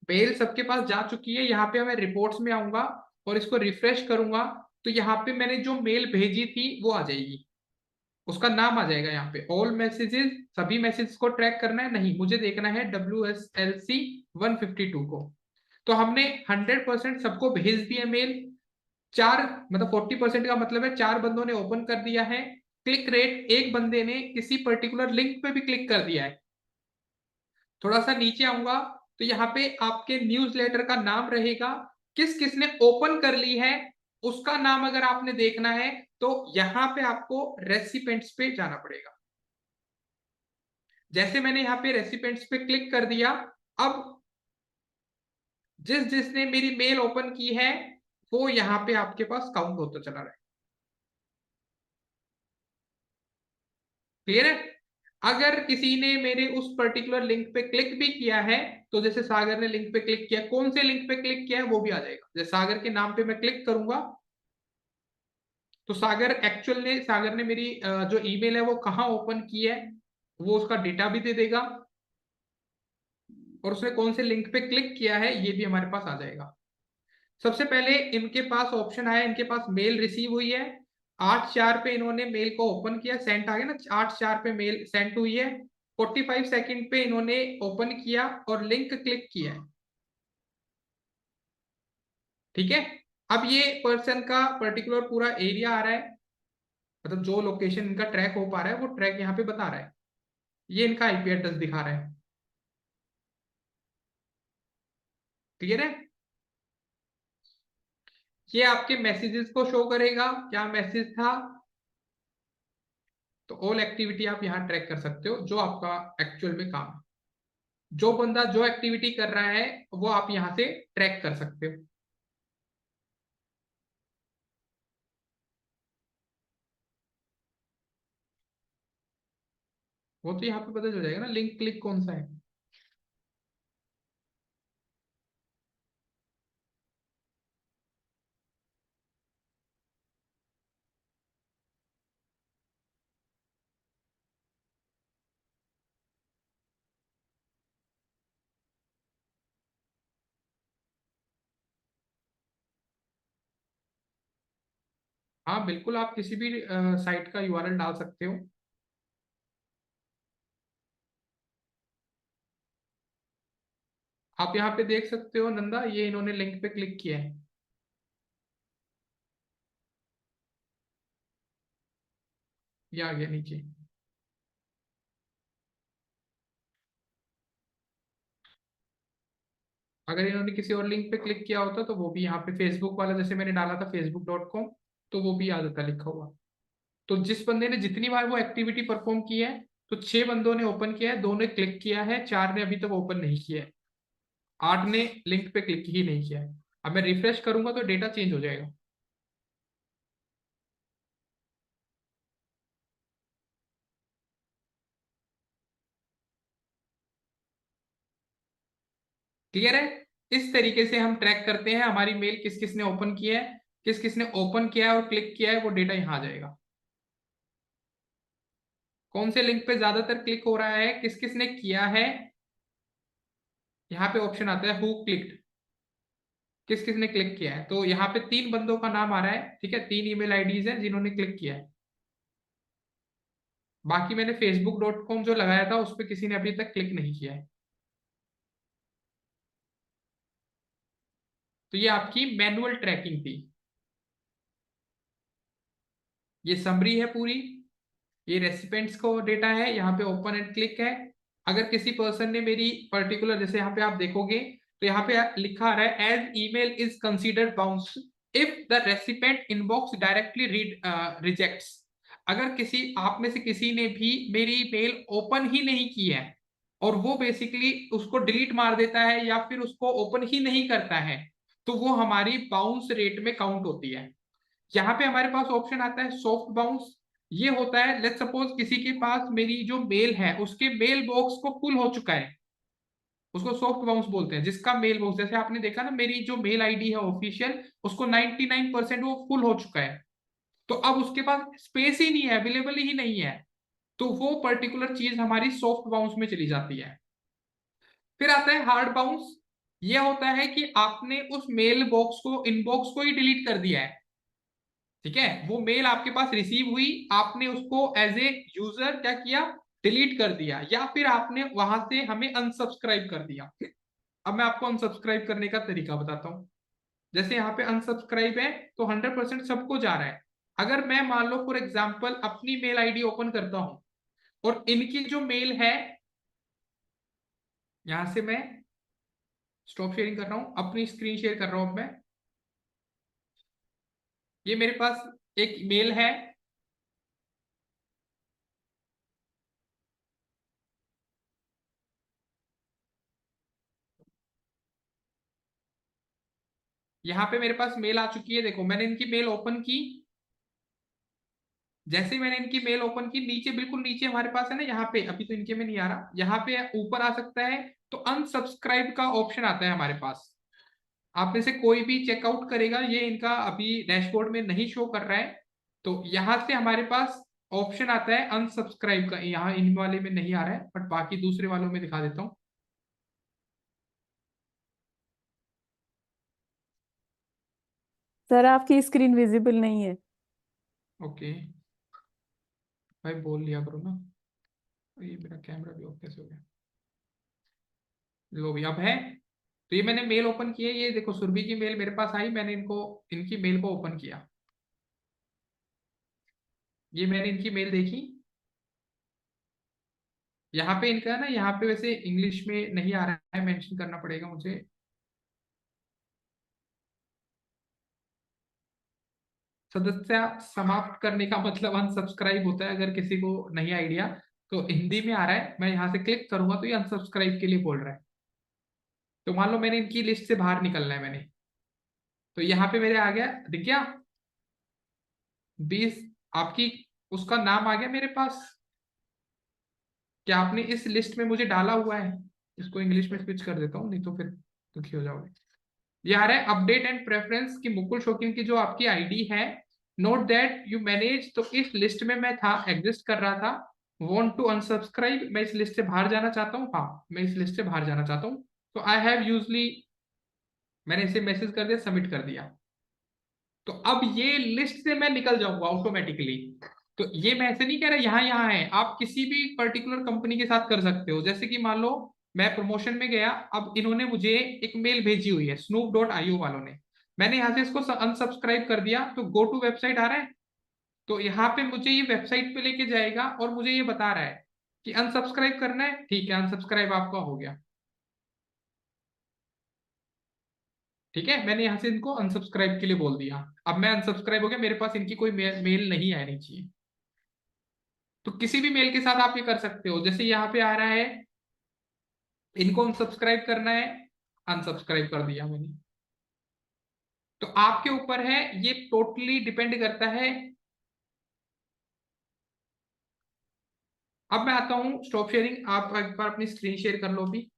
मेल सबके पास जा चुकी है, यहाँ पे मैं रिपोर्ट्स में आऊंगा और इसको रिफ्रेश करूंगा। तो यहाँ पे मैंने जो मेल भेजी थी वो आ जाएगी, उसका नाम आ जाएगा। यहाँ पे ऑल मैसेजेस, सभी मैसेज को ट्रैक करना है नहीं, मुझे देखना है WSLC 152 को। तो हमने 100% सबको भेज दिया मेल। चार, मतलब 40% का मतलब है 4 बंदों ने ओपन कर दिया है। क्लिक रेट, एक बंदे ने किसी पर्टिकुलर लिंक पे भी क्लिक कर दिया है। थोड़ा सा नीचे आऊंगा तो यहाँ पे आपके न्यूज़लेटर का नाम रहेगा। किस किसने ओपन कर ली है उसका नाम अगर आपने देखना है तो यहाँ पे आपको रेसिपेंट्स पे जाना पड़ेगा। जैसे मैंने यहाँ पे रेसिपेंट्स पे क्लिक कर दिया, अब जिस जिसने मेरी मेल ओपन की है वो यहाँ पे आपके पास काउंट होता चला रहा है। क्लियर है? अगर किसी ने मेरे उस पर्टिकुलर लिंक पे क्लिक भी किया है, तो जैसे सागर ने लिंक पे क्लिक किया, कौन से लिंक पे क्लिक किया है वो भी आ जाएगा। जैसे सागर के नाम पे मैं क्लिक करूंगा तो सागर ने मेरी जो ईमेल है वो कहाँ ओपन की है वो उसका डेटा भी दे देगा, और उसने कौन से लिंक पे क्लिक किया है ये भी हमारे पास आ जाएगा। सबसे पहले इनके पास ऑप्शन आया, इनके पास मेल रिसीव हुई है, 8/4 पे इन्होंने मेल को ओपन किया, सेंट आ गया ना, 8/4 पे मेल सेंट हुई है, 45 सेकेंड पे इन्होंने ओपन किया और लिंक क्लिक किया है। ठीक है, अब ये पर्सन का पर्टिकुलर पूरा एरिया आ रहा है, मतलब जो लोकेशन इनका ट्रैक हो पा रहा है वो ट्रैक यहाँ पे बता रहा है, ये इनका आईपी एड्रेस दिखा रहा है। क्लियर है? ये आपके मैसेजेस को शो करेगा, क्या मैसेज था, तो ऑल एक्टिविटी आप यहाँ ट्रैक कर सकते हो जो आपका एक्चुअल में काम है। जो बंदा जो एक्टिविटी कर रहा है वो आप यहाँ से ट्रैक कर सकते हो। वो तो यहाँ पे पता चल जाएगा ना लिंक क्लिक कौन सा है। हाँ बिल्कुल, आप किसी भी साइट का यूआरएल डाल सकते हो। आप यहाँ पे देख सकते हो नंदा, ये इन्होंने लिंक पे क्लिक किया है, ये आ गया नीचे। अगर इन्होंने किसी और लिंक पे क्लिक किया होता तो वो भी यहाँ पे फेसबुक वाला, जैसे मैंने डाला था facebook.com, तो वो भी आ जाता लिखा हुआ। तो जिस बंदे ने जितनी बार वो एक्टिविटी परफॉर्म की है, तो 6 बंदों ने ओपन किया है, 2 ने क्लिक किया है, 4 ने अभी तक ओपन नहीं किया है, 8 ने लिंक पे क्लिक ही नहीं किया है। अब मैं रिफ्रेश करूंगा तो डेटा चेंज हो जाएगा। क्लियर है? इस तरीके से हम ट्रैक करते हैं हमारी मेल किस किस ने ओपन किया है, किस किस ने ओपन किया है और क्लिक किया है, वो डेटा यहाँ आ जाएगा। कौन से लिंक पे ज्यादातर क्लिक हो रहा है, किस किस ने किया है, यहाँ पे ऑप्शन आता है हु क्लिक्ड, किस किस ने क्लिक किया है। तो यहाँ पे 3 बंदों का नाम आ रहा है, ठीक है, 3 ईमेल आईडीज हैं जिन्होंने क्लिक किया है। बाकी मैंने facebook.com जो लगाया था उस पर किसी ने अभी तक क्लिक नहीं किया है। तो ये आपकी मैनुअल ट्रैकिंग थी, ये समरी है पूरी, ये रेसिपेंट्स को डेटा है, यहाँ पे ओपन एंड क्लिक है। अगर किसी पर्सन ने मेरी पर्टिकुलर, जैसे यहाँ पे आप देखोगे तो यहाँ पे लिखा आ रहा है as email is considered bounce if the recipient inbox directly read rejects. अगर किसी आप में से किसी ने भी मेरी मेल ओपन ही नहीं की है और वो बेसिकली उसको डिलीट मार देता है या फिर उसको ओपन ही नहीं करता है, तो वो हमारी बाउंस रेट में काउंट होती है। यहाँ पे हमारे पास ऑप्शन आता है सॉफ्ट बाउंस। ये होता है, लेट्स सपोज किसी के पास मेरी जो मेल है उसके मेल बॉक्स को फुल हो चुका है, उसको सॉफ्ट बाउंस बोलते हैं। जिसका मेल बॉक्स, जैसे आपने देखा ना मेरी जो मेल आईडी है ऑफिशियल, उसको 99% वो फुल हो चुका है, तो अब उसके पास स्पेस ही नहीं है, अवेलेबल ही नहीं है, तो वो पर्टिकुलर चीज हमारी सॉफ्ट बाउंस में चली जाती है। फिर आता है हार्ड बाउंस। ये होता है कि आपने उस मेल बॉक्स को, इनबॉक्स को ही डिलीट कर दिया है, ठीक है, वो मेल आपके पास रिसीव हुई, आपने उसको एज ए यूजर क्या किया, डिलीट कर दिया, या फिर आपने वहां से हमें अनसब्सक्राइब कर दिया। अब मैं आपको अनसब्सक्राइब करने का तरीका बताता हूँ। जैसे यहाँ पे अनसब्सक्राइब है तो 100% सबको जा रहा है। अगर मैं मान लो फॉर एग्जाम्पल अपनी मेल आईडी ओपन करता हूँ और इनकी जो मेल है, यहां से मैं स्टॉप शेयरिंग कर रहा हूँ, अपनी स्क्रीन शेयर कर रहा हूँ अब मैं, ये मेरे पास एक मेल है, यहाँ पे मेरे पास मेल आ चुकी है, देखो मैंने इनकी मेल ओपन की, जैसे ही मैंने इनकी मेल ओपन की, नीचे बिल्कुल नीचे हमारे पास है ना, यहाँ पे अभी तो इनके में नहीं आ रहा, यहाँ पे ऊपर आ सकता है, तो अनसब्सक्राइब का ऑप्शन आता है हमारे पास। आप में से कोई भी चेकआउट करेगा, ये इनका अभी डैशबोर्ड में नहीं शो कर रहा है, तो यहाँ से हमारे पास ऑप्शन आता है अनसब्सक्राइब का। यहाँ इन वाले में नहीं आ रहा है, बट बाकी दूसरे वालों में दिखा देता हूँ। सर आपकी स्क्रीन विजिबल नहीं है। ओके भाई, बोल लिया करो ना। ये मेरा कैमरा भी ऑफ कैसे हो गया? लो भी अब है। तो ये मैंने मेल ओपन की है, ये देखो सुरभि की मेल मेरे पास आई, मैंने इनको इनकी मेल को ओपन किया, ये मैंने इनकी मेल देखी। यहाँ पे इनका है ना, यहाँ पे वैसे इंग्लिश में नहीं आ रहा है, मेंशन करना पड़ेगा मुझे। सदस्य समाप्त करने का मतलब अनसब्सक्राइब होता है, अगर किसी को नहीं आइडिया। तो हिंदी में आ रहा है, मैं यहाँ से क्लिक करूंगा तो ये अनसब्सक्राइब के लिए बोल रहा है। तो मान लो मैंने इनकी लिस्ट से बाहर निकलना है मैंने, तो यहाँ पे मेरे आ गया, दिख गया 20, आपकी उसका नाम आ गया मेरे पास। क्या आपने इस लिस्ट में मुझे डाला हुआ है? इसको इंग्लिश में स्विच कर देता हूँ, नहीं तो फिर दुखी हो जाओगे। ये आ रहा है अपडेट एंड प्रेफरेंस की मुकुल शौकीन की जो आपकी आईडी है, नोट दैट यू मैनेज, तो इस लिस्ट में मैं था, एग्जिस्ट कर रहा था। वांट टू अनसब्सक्राइब, मैं इस लिस्ट से बाहर जाना चाहता हूँ, हाँ मैं इस लिस्ट से बाहर जाना चाहता हूँ। तो आई हैव यूजली, मैंने इसे मैसेज कर दिया, सबमिट कर दिया। तो अब ये लिस्ट से मैं निकल जाऊंगा ऑटोमेटिकली। तो ये मैं ऐसे नहीं कह रहा यहाँ यहाँ है, आप किसी भी पर्टिकुलर कंपनी के साथ कर सकते हो। जैसे कि मान लो मैं प्रमोशन में गया, अब इन्होंने मुझे एक मेल भेजी हुई है snoop.io वालों ने, मैंने यहाँ से इसको अनसब्सक्राइब कर दिया, तो गो टू वेबसाइट आ रहा है। तो यहाँ पे मुझे ये वेबसाइट पे लेके जाएगा और मुझे ये बता रहा है कि अनसब्सक्राइब करना है, ठीक है अनसब्सक्राइब आपका हो गया। ठीक है, मैंने यहाँ से इनको अनसब्सक्राइब के लिए बोल दिया, अब मैं अनसब्सक्राइब हो गया, मेरे पास इनकी कोई मेल नहीं आनी चाहिए। तो किसी भी मेल के साथ आप ये कर सकते हो। जैसे यहाँ पे आ रहा है, इनको अनसब्सक्राइब करना है, अनसब्सक्राइब कर दिया मैंने। तो आपके ऊपर है, ये टोटली डिपेंड करता है। अब मैं आता हूं स्टॉप शेयरिंग, आप एक बार अपनी स्क्रीन शेयर कर लो भी।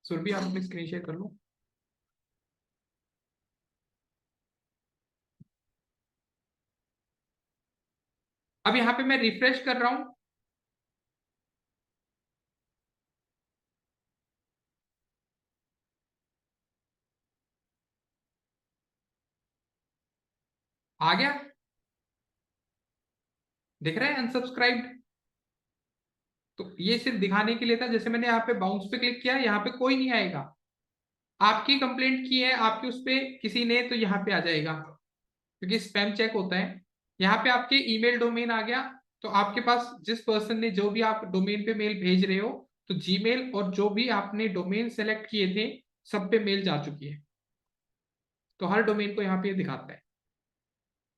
सुरभि आप अपनी स्क्रीन शेयर कर लो। अब यहाँ पे मैं रिफ्रेश कर रहा हूं, आ गया, दिख रहा है अनसब्सक्राइब्ड। तो ये सिर्फ दिखाने के लिए था, जैसे मैंने यहाँ पे बाउंस पे क्लिक किया, यहाँ पे कोई नहीं आएगा। आपकी कंप्लेंट की है, आपके उस पे किसी ने, तो यहाँ पे आ जाएगा, क्योंकि स्पैम चेक होता है। यहाँ पे आपके ईमेल डोमेन आ गया, तो आपके पास जिस पर्सन ने, जो भी आप डोमेन पे मेल भेज रहे हो, तो जीमेल और जो भी आपने डोमेन सेलेक्ट किए थे, सब पे मेल जा चुकी है। तो हर डोमेन को यहाँ पे दिखाता है।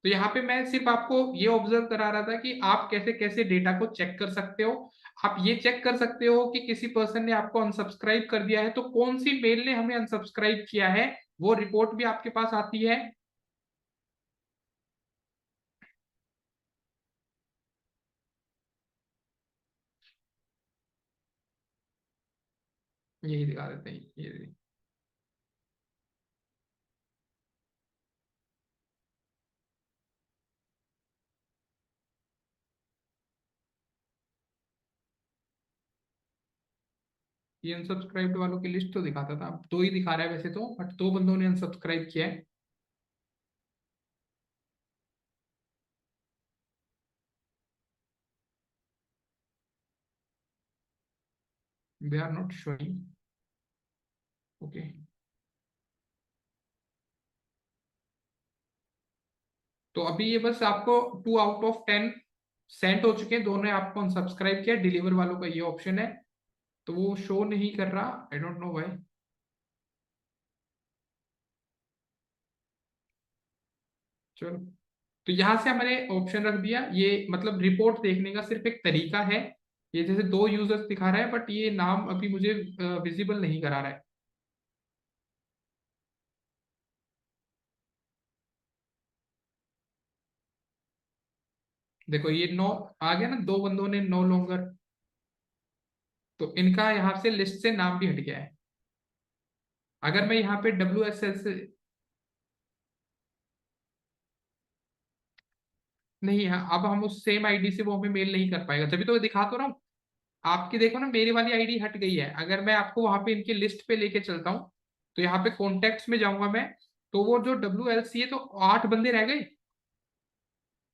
तो यहाँ पे मैं सिर्फ आपको ये ऑब्जर्व करा रहा था कि आप कैसे कैसे डेटा को चेक कर सकते हो। आप ये चेक कर सकते हो कि किसी पर्सन ने आपको अनसब्सक्राइब कर दिया है, तो कौन सी मेल ने हमें अनसब्सक्राइब किया है, वो रिपोर्ट भी आपके पास आती है। यही दिखा देते हैं, ये ये अनसब्सक्राइब्ड वालों की लिस्ट तो दिखाता था, अब दो ही दिखा रहा है वैसे तो, बट दो बंदों ने अनसब्सक्राइब किया है। They are not showing. Okay, तो अभी ये बस आपको 2 आउट ऑफ 10 सेंट हो चुके हैं, दोनों ने आपको अनसब्सक्राइब किया, डिलीवर वालों का ये ऑप्शन है, तो वो शो नहीं कर रहा, आई डोंट नो व्हाई। चलो, तो यहाँ से हमने ऑप्शन रख दिया, ये मतलब रिपोर्ट देखने का सिर्फ एक तरीका है। ये जैसे दो यूजर्स दिखा रहा है, बट ये नाम अभी मुझे विजिबल नहीं करा रहा है। देखो ये नो आ गया ना, दो बंदों ने नो लॉन्गर, तो इनका यहाँ से लिस्ट से नाम भी हट गया है। अगर मैं यहाँ पे WSL से नहीं है, अब हम उस सेम आईडी से वो हमें मेल नहीं कर पाएगा, तभी तो मैं दिखा तो रहा हूँ आपकी। देखो ना मेरी वाली आईडी हट गई है। अगर मैं आपको वहां पे इनके लिस्ट पे लेके चलता हूँ, तो यहाँ पे कॉन्टेक्ट्स में जाऊंगा मैं, तो वो जो WLC है तो 8 बंदे रह गए।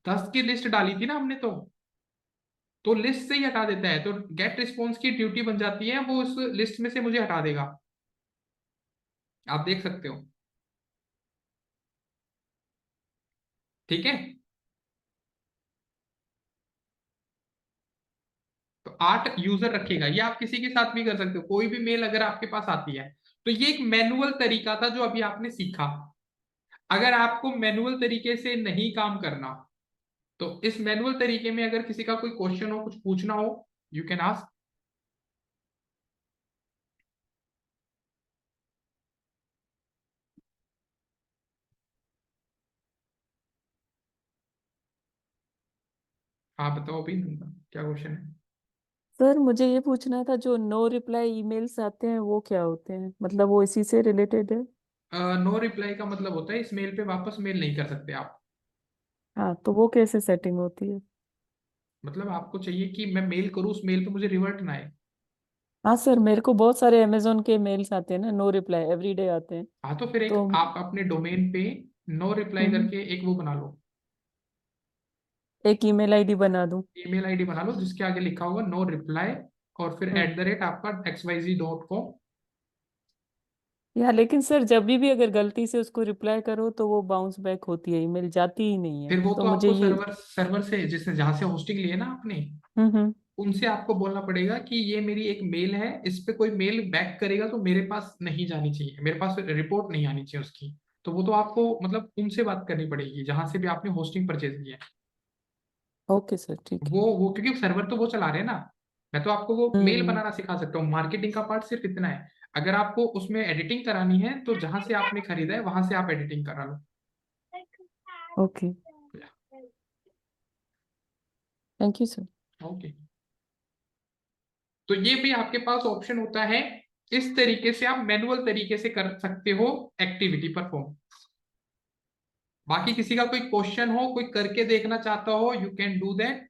10 की लिस्ट डाली थी ना हमने, तो लिस्ट से ही हटा देता है। तो गेट रिस्पॉन्स की ड्यूटी बन जाती है, वो उस लिस्ट में से मुझे हटा देगा। आप देख सकते हो, ठीक है। तो 8 यूजर रखेगा, ये आप किसी के साथ भी कर सकते हो, कोई भी मेल अगर आपके पास आती है। तो ये एक मैनुअल तरीका था जो अभी आपने सीखा। अगर आपको मैनुअल तरीके से नहीं काम करना, तो इस मैनुअल तरीके में अगर किसी का कोई क्वेश्चन हो, कुछ पूछना हो, यू कैन आस्क। हाँ बताओ भी, क्या क्वेश्चन है। सर मुझे ये पूछना था, जो नो रिप्लाई ईमेल्स आते हैं वो क्या होते हैं? मतलब वो इसी से रिलेटेड है? नो रिप्लाई का मतलब होता है इस मेल पे वापस मेल नहीं कर सकते आप। हाँ, तो वो कैसे सेटिंग होती है? मतलब आपको चाहिए कि मैं मेल करूँ, उस मेल पे मुझे रिवर्ट ना आए। हाँ सर, मेरे को बहुत सारे अमेजोन के मेल्स आते हैं ना, नो रिप्लाई एवरीडे आते हैं। हाँ तो फिर एक तो आप अपने डोमेन पे नो रिप्लाई हम्म, करके एक वो बना लो, एक ईमेल आईडी बना दूं? ईमेल आईडी बना लो जिसके आगे लिखा होगा नो रिप्लाई, और फिर हम्म। आपका xyz.com। या लेकिन सर, जब भी अगर गलती से उसको रिप्लाई करो तो वो बाउंस बैक होती है, ईमेल जाती ही नहीं है, फिर वो तो तो मुझे आपको ये। सर्वर सर्वर से, जिसने जहां से होस्टिंग ली है ना आपने, हम्म। उनसे आपको बोलना पड़ेगा कि ये मेरी एक मेल है, इस पे कोई मेल बैक करेगा तो मेरे पास नहीं जानी चाहिए, मेरे पास रिपोर्ट नहीं आनी चाहिए उसकी। तो वो तो आपको मतलब उनसे बात करनी पड़ेगी जहां से भी आपने होस्टिंग परचेज किया है। ओके सर, ठीक है। वो क्योंकि सर्वर तो वो चला रहे हैं ना। मैं तो आपको वो मेल हम्म। बनाना सिखा सकता हूँ, मार्केटिंग का पार्ट सिर्फ इतना है। अगर आपको उसमें एडिटिंग करानी है तो जहां से आपने खरीदा है वहां से आप एडिटिंग करा लो। Okay. Thank you sir. Okay, तो ये भी आपके पास ऑप्शन होता है। इस तरीके से आप मैनुअल तरीके से कर सकते हो एक्टिविटी परफॉर्म। बाकी किसी का कोई क्वेश्चन हो, कोई करके देखना चाहता हो, यू कैन डू दैट।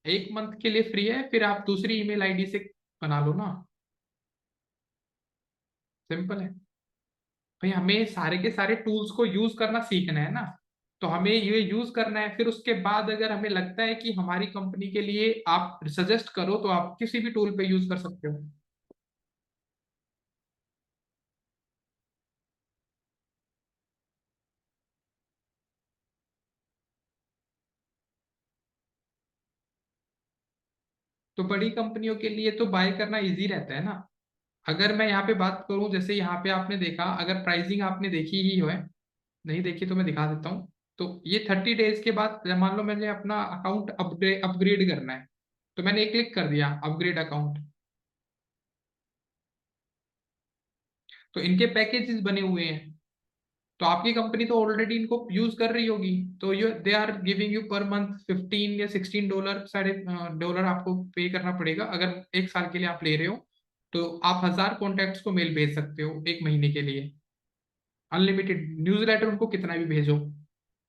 एक मंथ के लिए फ्री है, फिर आप दूसरी ईमेल आईडी से बना लो ना, सिंपल है। भाई हमें सारे के सारे टूल्स को यूज करना सीखना है ना, तो हमें ये यूज करना है। फिर उसके बाद अगर हमें लगता है कि हमारी कंपनी के लिए आप सजेस्ट करो, तो आप किसी भी टूल पे यूज कर सकते हो। तो बड़ी कंपनियों के लिए तो बाय करना इजी रहता है ना। अगर मैं यहाँ पे बात करूं, जैसे यहाँ पे आपने देखा, अगर प्राइसिंग आपने देखी ही है, नहीं देखी तो मैं दिखा देता हूँ। तो ये 30 डेज के बाद, मान लो मैंने अपना अकाउंट अपग्रेड अपग्रेड करना है, तो मैंने एक क्लिक कर दिया अपग्रेड अकाउंट। तो इनके पैकेजेस बने हुए हैं, तो आपकी कंपनी तो ऑलरेडी इनको यूज कर रही होगी। तो you they are giving you per month 15 या 16 डॉलर, साढ़े डॉलर आपको पे करना पड़ेगा अगर 1 साल के लिए आप ले रहे हो। तो आप 1000 कॉन्टेक्ट्स को मेल भेज सकते हो 1 महीने के लिए, अनलिमिटेड न्यूज़लेटर उनको कितना भी भेजो।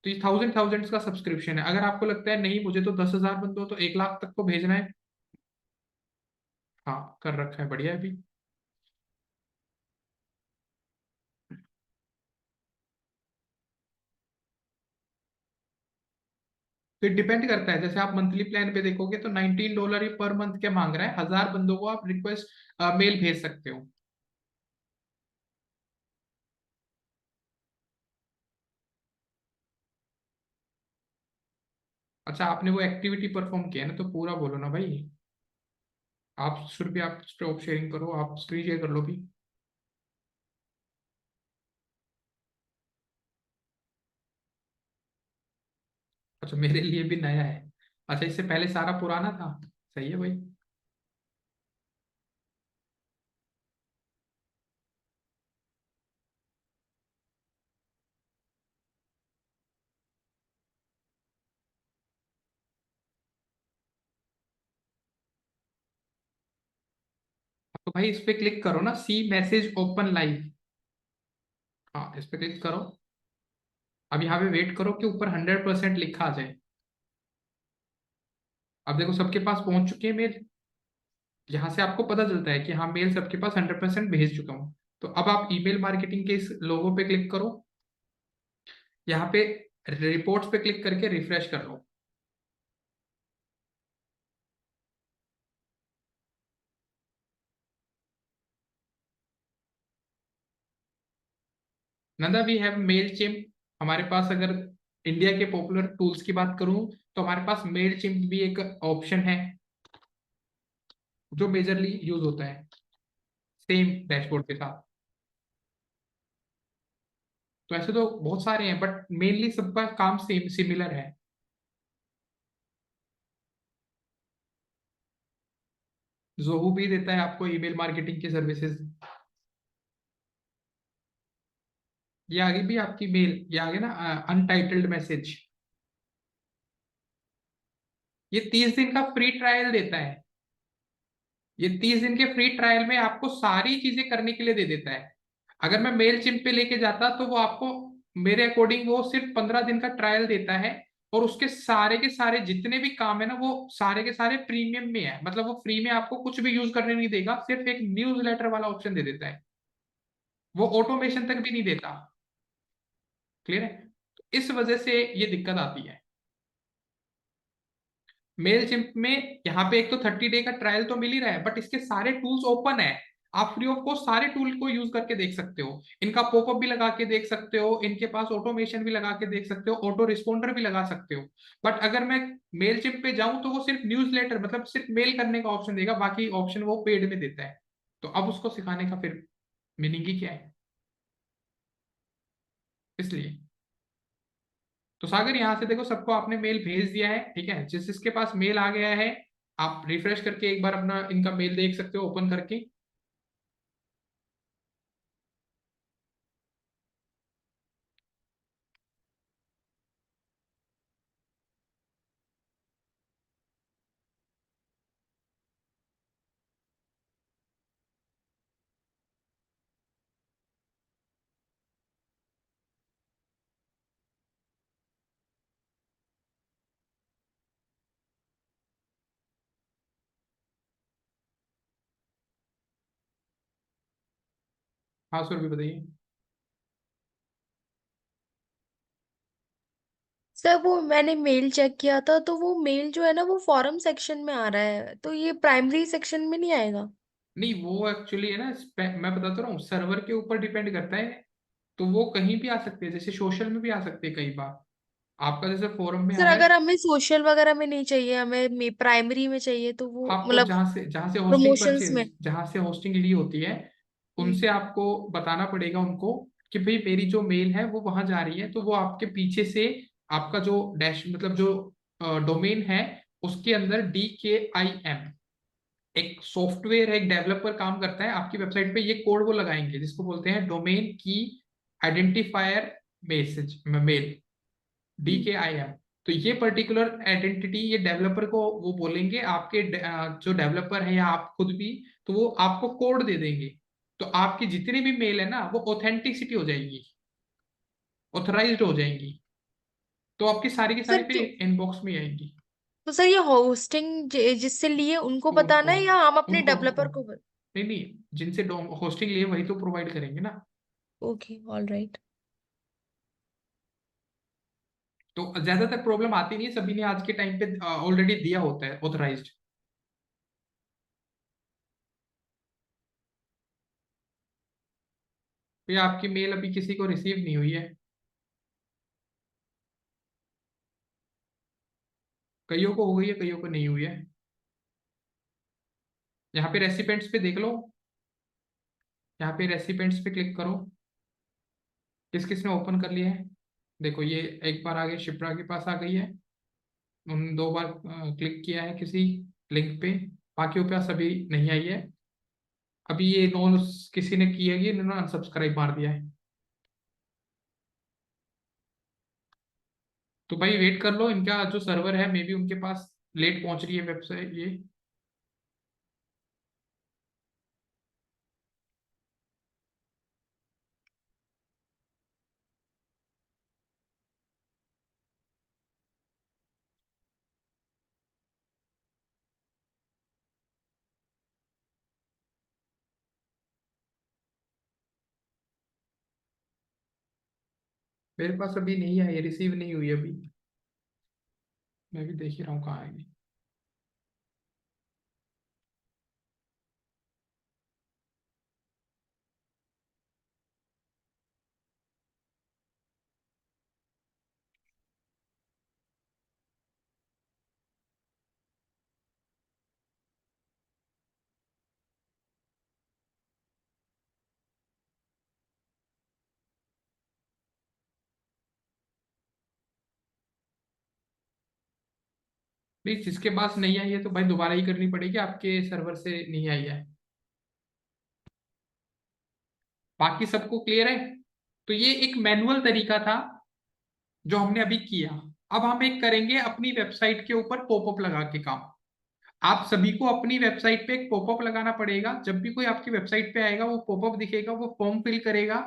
तो ये थाउजेंड्स का सब्सक्रिप्शन है। अगर आपको लगता है नहीं मुझे तो 10,000 बंदों तो 1 लाख तक को भेजना है, हाँ कर रखा है, बढ़िया है अभी। तो डिपेंड करता है, जैसे आप मंथली प्लान पे देखोगे तो $19 ही पर मंथ के मांग रहा है, 1000 बंदों को आप रिक्वेस्ट मेल भेज सकते हो। अच्छा आपने वो एक्टिविटी परफॉर्म किया ना, तो पूरा बोलो ना भाई। आप शुरू भी आप स्टॉप शेयरिंग करो, आप स्क्रीन शेयर कर लो भी। अच्छा मेरे लिए भी नया है। अच्छा इससे पहले सारा पुराना था, सही है भाई। तो भाई इस पे क्लिक करो ना, सी मैसेज ओपन लाइव। हाँ, इस पे क्लिक करो। अब यहाँ पे वेट करो कि ऊपर 100% लिखा आ जाए। अब देखो सबके पास पहुंच चुके हैं मेल। यहाँ से आपको पता चलता है कि हाँ, मेल सबके पास 100% भेज चुका हूँ। तो अब आप ईमेल मार्केटिंग के इस लोगो पे क्लिक करो। यहाँ पे रिपोर्ट्स पे क्लिक करके रिफ्रेश कर लो। Nanda we have Mailchimp. हमारे पास अगर इंडिया के पॉपुलर टूल्स की बात करूं तो हमारे पास मेल चिम्प भी एक ऑप्शन है जो मेजरली यूज होता है सेम डैशबोर्ड के साथ। तो ऐसे तो बहुत सारे हैं बट मेनली सबका काम सेम सिमिलर है। जोहू भी देता है आपको ईमेल मार्केटिंग की सर्विसेज। ये आगे भी आपकी मेल, ये आगे ना अनटाइटल्ड मैसेज, ये 30 दिन का फ्री ट्रायल देता है। ये 30 दिन के फ्री ट्रायल में आपको सारी चीजें करने के लिए दे देता है। अगर मैं मेल चिम्प पे लेके जाता तो वो आपको मेरे अकॉर्डिंग वो सिर्फ 15 दिन का ट्रायल देता है। और उसके सारे के सारे जितने भी काम है ना वो सारे के सारे प्रीमियम में है, मतलब वो फ्री में आपको कुछ भी यूज करने नहीं देगा, सिर्फ एक न्यूज लेटर वाला ऑप्शन दे देता है। वो ऑटोमेशन तक भी नहीं देता। क्लियर है? तो इस वजह से ये दिक्कत आती है मेल चिम्प में। यहाँ पे एक तो 30 डे का ट्रायल तो मिल ही रहा है बट इसके सारे टूल्स ओपन है। आप फ्री ऑफ कॉस्ट सारे टूल को यूज करके देख सकते हो, इनका पॉपअप भी लगा के देख सकते हो, इनके पास ऑटोमेशन भी लगा के देख सकते हो, ऑटो रिस्पॉन्डर भी लगा सकते हो। बट अगर मैं मेल चिम्प पे जाऊं तो वो सिर्फ न्यूज लेटर मतलब सिर्फ मेल करने का ऑप्शन देगा, बाकी ऑप्शन वो पेड में देता है। तो अब उसको सिखाने का फिर मीनिंग ही क्या है? इसलिए तो सागर यहाँ से देखो सबको आपने मेल भेज दिया है, ठीक है। जिस जिसके पास मेल आ गया है आप रिफ्रेश करके एक बार अपना इनका मेल देख सकते हो ओपन करके। हाँ सर भी बताइए। सर वो मैंने मेल चेक किया था तो वो मेल जो है ना वो फॉरम सेक्शन में आ रहा है, तो ये प्राइमरी सेक्शन में नहीं आएगा? नहीं वो एक्चुअली है ना मैं बताता रहा हूँ सर्वर के ऊपर डिपेंड करता है। तो वो कहीं भी आ सकते हैं, जैसे सोशल में भी आ सकते हैं कई बार। आपका जैसे फोरम में आ सर रहा अगर है। हमें सोशल वगैरह में नहीं चाहिए, हमें प्राइमरी में चाहिए, तो वो आपको मतलब जहां से होस्टिंग प्रमोशंस में। परचेज जहां से होस्टिंग ली होती है हम्म। उनसे आपको बताना पड़ेगा उनको कि भाई मेरी जो मेल है वो वहां जा रही है, तो वो आपके पीछे से आपका जो डैश मतलब जो डोमेन है उसके अंदर DKIM एक सॉफ्टवेयर है, एक डेवलपर काम करता है आपकी वेबसाइट पे। ये कोड वो लगाएंगे जिसको बोलते हैं डोमेन की आइडेंटिफायर मैसेज मेल, DKIM। तो ये पर्टिकुलर आइडेंटिटी ये डेवलपर को वो बोलेंगे, आपके जो डेवलपर है या आप खुद भी, तो वो आपको कोड दे देंगे। तो आपकी जितनी भी मेल है ना वो ऑथेंटिसिटी हो जाएगी, ऑथराइज्ड हो जाएंगी। तो आपकी सारी की सारी सर फिर इनबॉक्स में आएंगी। तो सर ये होस्टिंग जिससे लिए उनको उनको बताना है या हम अपने उनको डेवलपर को? नहीं नहीं, जिनसे होस्टिंग लिए वही तो प्रोवाइड करेंगे ना। Okay, all right. तो ज्यादातर प्रॉब्लम आती नहीं है, सभी ने आज के टाइम पे ऑलरेडी दिया होता है ऑथराइज्ड। तो ये आपकी मेल अभी किसी को रिसीव नहीं हुई है, कईयों को हो गई है कईयों को नहीं हुई है। यहाँ पे रेसिपेंट्स पे देख लो, यहाँ पे रेसिपेंट्स पे क्लिक करो, किस किस ने ओपन कर लिया है। देखो ये एक बार आगे शिप्रा के पास आ गई है, उन्होंने 2 बार क्लिक किया है किसी लिंक पे, बाकियों पे सभी नहीं आई है। अभी ये नॉन किसी ने की है, ये इन्होंने अनसब्सक्राइब मार दिया है। तो भाई वेट कर लो, इनका जो सर्वर है मे बी उनके पास लेट पहुंच रही है वेबसाइट ये। मेरे पास अभी नहीं आई है, रिसीव नहीं हुई अभी। मैं भी देख ही रहा हूँ कहाँ आएगी। प्लीज जिसके पास नहीं आई है तो भाई दोबारा ही करनी पड़ेगी, आपके सर्वर से नहीं आई है। बाकी सबको क्लियर है? तो ये एक मैनुअल तरीका था जो हमने अभी किया। अब हम एक करेंगे अपनी वेबसाइट के ऊपर पॉपअप लगा के काम। आप सभी को अपनी वेबसाइट पे एक पॉपअप लगाना पड़ेगा। जब भी कोई आपकी वेबसाइट पे आएगा वो पॉपअप दिखेगा, वो फॉर्म फिल करेगा।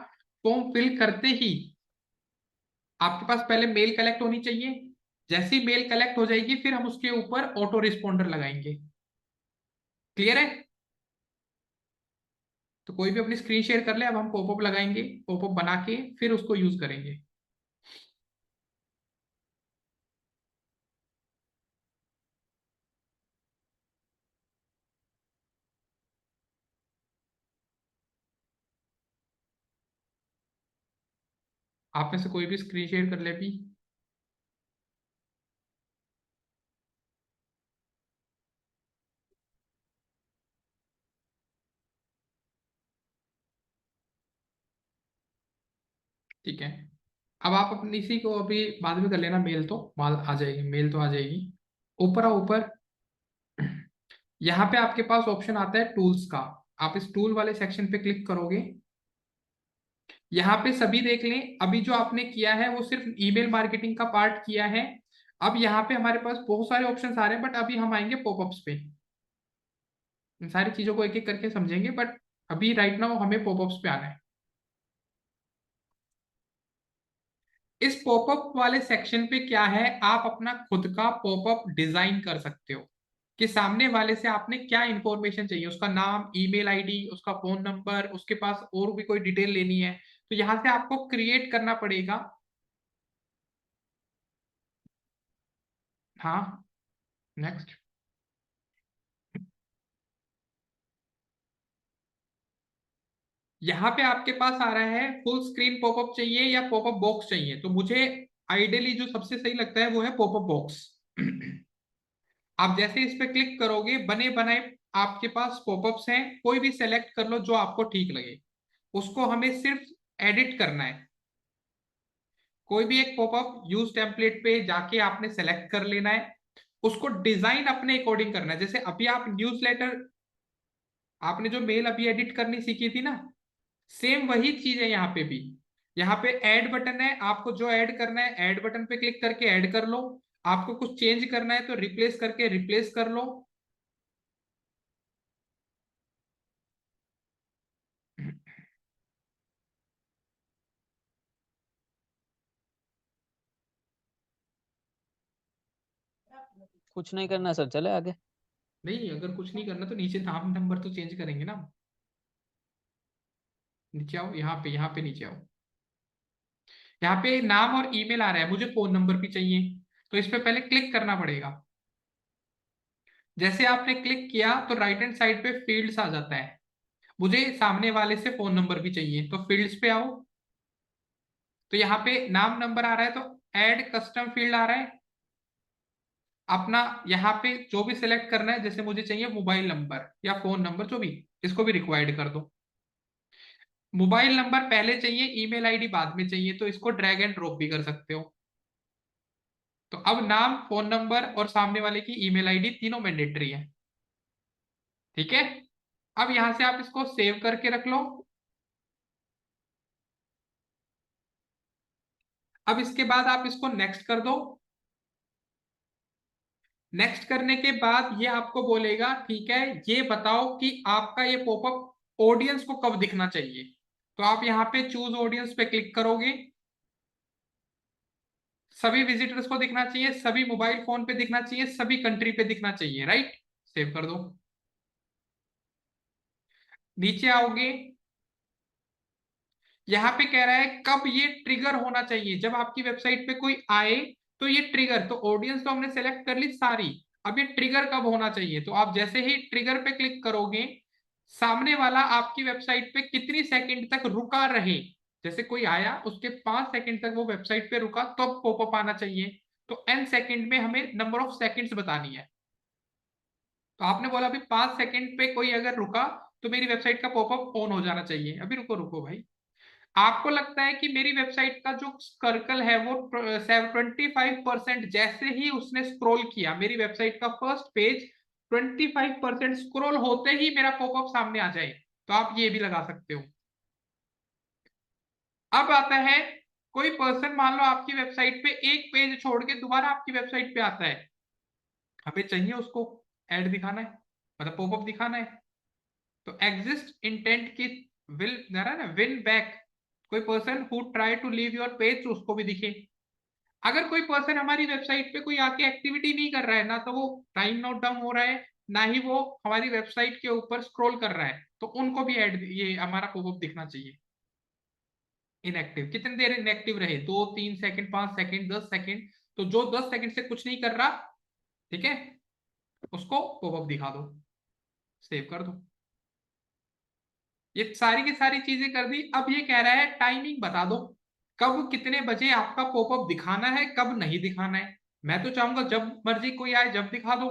फॉर्म फिल करते ही आपके पास पहले मेल कलेक्ट होनी चाहिए। जैसी मेल कलेक्ट हो जाएगी फिर हम उसके ऊपर ऑटो रिस्पॉन्डर लगाएंगे। क्लियर है? तो कोई भी अपनी स्क्रीन शेयर कर ले। अब हम पॉपअप लगाएंगे, पॉपअप बना के फिर उसको यूज करेंगे। आप में से कोई भी स्क्रीन शेयर कर ले भी। ठीक है। अब आप अपनी इसी को अभी बाद में कर लेना। मेल तो माल आ जाएगी, मेल तो आ जाएगी। ऊपर आओ ऊपर। यहाँ पे आपके पास ऑप्शन आता है टूल्स का। आप इस टूल वाले सेक्शन पे क्लिक करोगे। यहाँ पे सभी देख लें, अभी जो आपने किया है वो सिर्फ ईमेल मार्केटिंग का पार्ट किया है। अब यहाँ पे हमारे पास बहुत सारे ऑप्शंस आ रहे हैं, बट अभी हम आएंगे पॉपअप्स पे। इन सारी चीजों को एक एक करके समझेंगे, बट अभी राइट नाउ हमें पॉपअप्स पे आना है। इस पॉपअप वाले सेक्शन पे क्या है, आप अपना खुद का पॉपअप डिजाइन कर सकते हो कि सामने वाले से आपने क्या इंफॉर्मेशन चाहिए, उसका नाम, ईमेल आईडी, उसका फोन नंबर, उसके पास और भी कोई डिटेल लेनी है तो यहां से आपको क्रिएट करना पड़ेगा। हाँ, नेक्स्ट। यहाँ पे आपके पास आ रहा है फुल स्क्रीन पॉपअप चाहिए या पॉपअप बॉक्स चाहिए। तो मुझे आइडियली जो सबसे सही लगता है वो है पॉपअप बॉक्स। आप जैसे इस पे क्लिक करोगे बने बनाए आपके पास पॉपअप्स हैं। कोई भी सेलेक्ट कर लो जो आपको ठीक लगे, उसको हमें सिर्फ एडिट करना है। कोई भी एक पॉपअप यूज टेम्पलेट पे जाके आपने सेलेक्ट कर लेना है, उसको डिजाइन अपने अकॉर्डिंग करना है। जैसे अभी आप न्यूज़लेटर, आपने जो मेल अभी एडिट करनी सीखी थी ना, सेम वही चीज है यहाँ पे भी। यहाँ पे ऐड बटन है, आपको जो ऐड करना है ऐड बटन पे क्लिक करके ऐड कर लो। आपको कुछ चेंज करना है तो रिप्लेस करके रिप्लेस कर लो। कुछ नहीं करना सर, चले आगे। नहीं, अगर कुछ नहीं करना तो नीचे नाम नंबर तो चेंज करेंगे ना। नीचे आओ, यहाँ पे नीचे आओ। यहाँ पे नाम और ईमेल आ रहा है, मुझे फोन नंबर भी चाहिए। तो इस पे पहले क्लिक करना पड़ेगा। जैसे आपने क्लिक किया तो राइट हैंड साइड पे फील्ड्स आ जाता है। मुझे सामने वाले से फोन नंबर भी चाहिए, तो फील्ड्स पे आओ। तो यहाँ पे नाम नंबर आ रहा है तो ऐड कस्टम फील्ड आ रहा है। अपना यहाँ पे जो भी सिलेक्ट करना है, जैसे मुझे चाहिए मोबाइल नंबर या फोन नंबर, जो भी, इसको भी रिक्वायर्ड कर दो। मोबाइल नंबर पहले चाहिए, ईमेल आईडी बाद में चाहिए, तो इसको ड्रैग एंड ड्रॉप भी कर सकते हो। तो अब नाम, फोन नंबर और सामने वाले की ईमेल आईडी तीनों मैंडेटरी है। ठीक है। अब यहां से आप इसको सेव करके रख लो। अब इसके बाद आप इसको नेक्स्ट कर दो। नेक्स्ट करने के बाद ये आपको बोलेगा ठीक है, ये बताओ कि आपका ये पॉपअप ऑडियंस को कब दिखना चाहिए। तो आप यहाँ पे चूज ऑडियंस पे क्लिक करोगे। सभी विजिटर्स को दिखना चाहिए, सभी मोबाइल फोन पे दिखना चाहिए, सभी कंट्री पे दिखना चाहिए, राइट। सेव कर दो। नीचे आओगे, यहाँ पे कह रहा है कब ये ट्रिगर होना चाहिए, जब आपकी वेबसाइट पे कोई आए तो ये ट्रिगर, तो ऑडियंस तो हमने सेलेक्ट कर ली सारी, अब ये ट्रिगर कब होना चाहिए, तो आप जैसे ही ट्रिगर पे क्लिक करोगे सामने वाला आपकी वेबसाइट पे कितनी सेकंड तक रुका रहे, जैसे कोई आया उसके 5 सेकंड तक वो वेबसाइट पे रुका तो पॉपअप आना चाहिए, तो n सेकंड में हमें नंबर ऑफ सेकंड्स बतानी है। तो आपने बोला अभी 5 सेकंड पे कोई अगर रुका तो मेरी वेबसाइट का पॉपअप ऑन हो जाना चाहिए। अभी रुको रुको भाई, आपको लगता है कि मेरी वेबसाइट का जो सर्कल है वो 25% जैसे ही उसने स्क्रॉल किया, मेरी वेबसाइट का फर्स्ट पेज 25% स्क्रॉल होते ही मेरा पॉपअप सामने आ जाए, तो आप ये भी लगा सकते हो। अब आता है कोई पर्सन मान लो आपकी वेबसाइट पे एक पेज छोड़ के दोबारा आपकी वेबसाइट पे आता है, हमें चाहिए उसको ऐड दिखाना है, मतलब पॉपअप दिखाना है, तो एग्जिस्ट इंटेंट की विल ना विन बैक, कोई person who try to leave your page उसको भी दिखे। अगर कोई पर्सन हमारी वेबसाइट पे कोई आके एक्टिविटी नहीं कर रहा है ना, तो वो टाइम नोट डाउन हो रहा है ना ही वो हमारी वेबसाइट के ऊपर स्क्रॉल कर रहा है, तो उनको भी ऐड ये हमारा पॉपअप दिखना चाहिए। इनएक्टिव कितनी देर इनएक्टिव रहे, 2 3 सेकंड 5 सेकंड 10 सेकंड, तो जो 10 सेकंड से कुछ नहीं कर रहा, ठीक है, उसको पॉपअप दिखा दो, सेव कर दो। ये सारी की सारी चीजें कर दी। अब ये कह रहा है टाइमिंग बता दो, कब कितने बजे आपका पॉपअप दिखाना है कब नहीं दिखाना है। मैं तो चाहूंगा जब मर्जी कोई आए जब दिखा दो,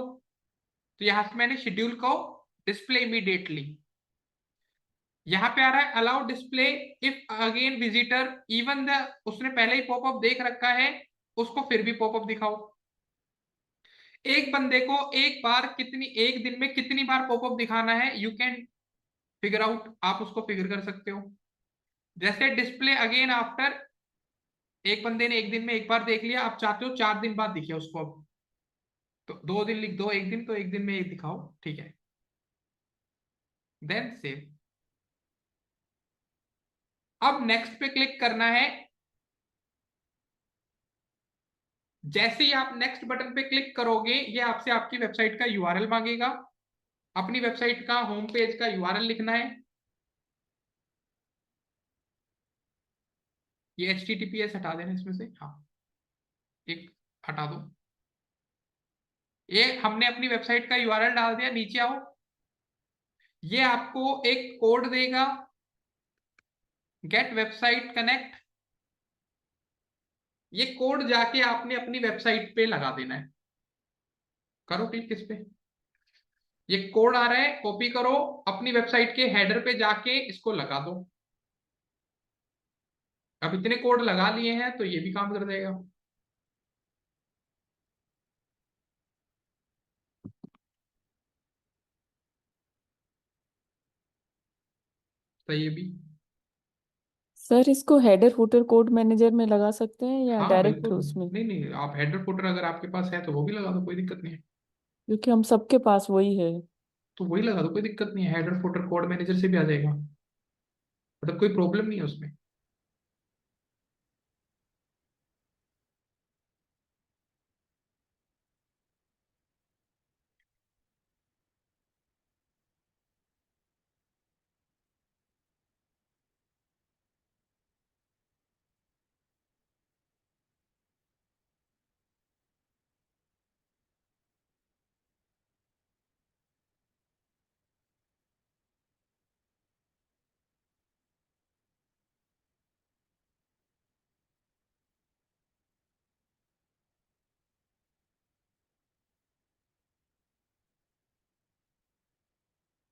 तो यहां से मैंने शेड्यूल को डिस्प्ले इमीडिएटली, यहाँ पे आ रहा है allow display if again visitor even the, उसने पहले ही पॉपअप देख रखा है उसको फिर भी पॉपअप दिखाओ। एक बंदे को एक बार कितनी, एक दिन में कितनी बार पॉपअप दिखाना है, यू कैन फिगर आउट, आप उसको फिगर कर सकते हो। जैसे डिस्प्ले अगेन आफ्टर, एक बंदे ने एक दिन में एक बार देख लिया, आप चाहते हो 4 दिन बाद दिखे उसको, अब तो 2 दिन लिख दो, एक दिन तो एक दिन में एक दिखाओ, ठीक है, देन सेव। अब नेक्स्ट पे क्लिक करना है। जैसे ही आप नेक्स्ट बटन पे क्लिक करोगे ये आपसे आपकी वेबसाइट का यूआरएल मांगेगा, अपनी वेबसाइट का होम पेज का यूआरएल लिखना है, ये HTTPS हटा देना इसमें से, हाँ एक हटा दो, ये हमने अपनी वेबसाइट का यूआरएल डाल दिया, नीचे आओ, ये आपको एक कोड देगा, गेट वेबसाइट कनेक्ट, ये कोड जाके आपने अपनी वेबसाइट पे लगा देना है, करो क्लिक इस पे, ये कोड आ रहा है कॉपी करो, अपनी वेबसाइट के हेडर पे जाके इसको लगा दो। अब इतने कोड लगा लिए हैं तो ये भी काम कर देगा। तो ये भी, सर इसको हेडर फुटर कोड मैनेजर में लगा सकते हैं या हाँ डायरेक्ट बिल्कुल, उसमें? नहीं नहीं, आप हेडर फुटर अगर आपके पास है तो वो भी लगा दो, कोई दिक्कत नहीं है, क्योंकि हम सबके पास वही है। तो वही लगा दो, कोई दिक्कत नहीं है, हेडर फुटर कोड मैनेजर से भी आ जाएगा, मतलब कोई प्रॉब्लम नहीं है उसमें।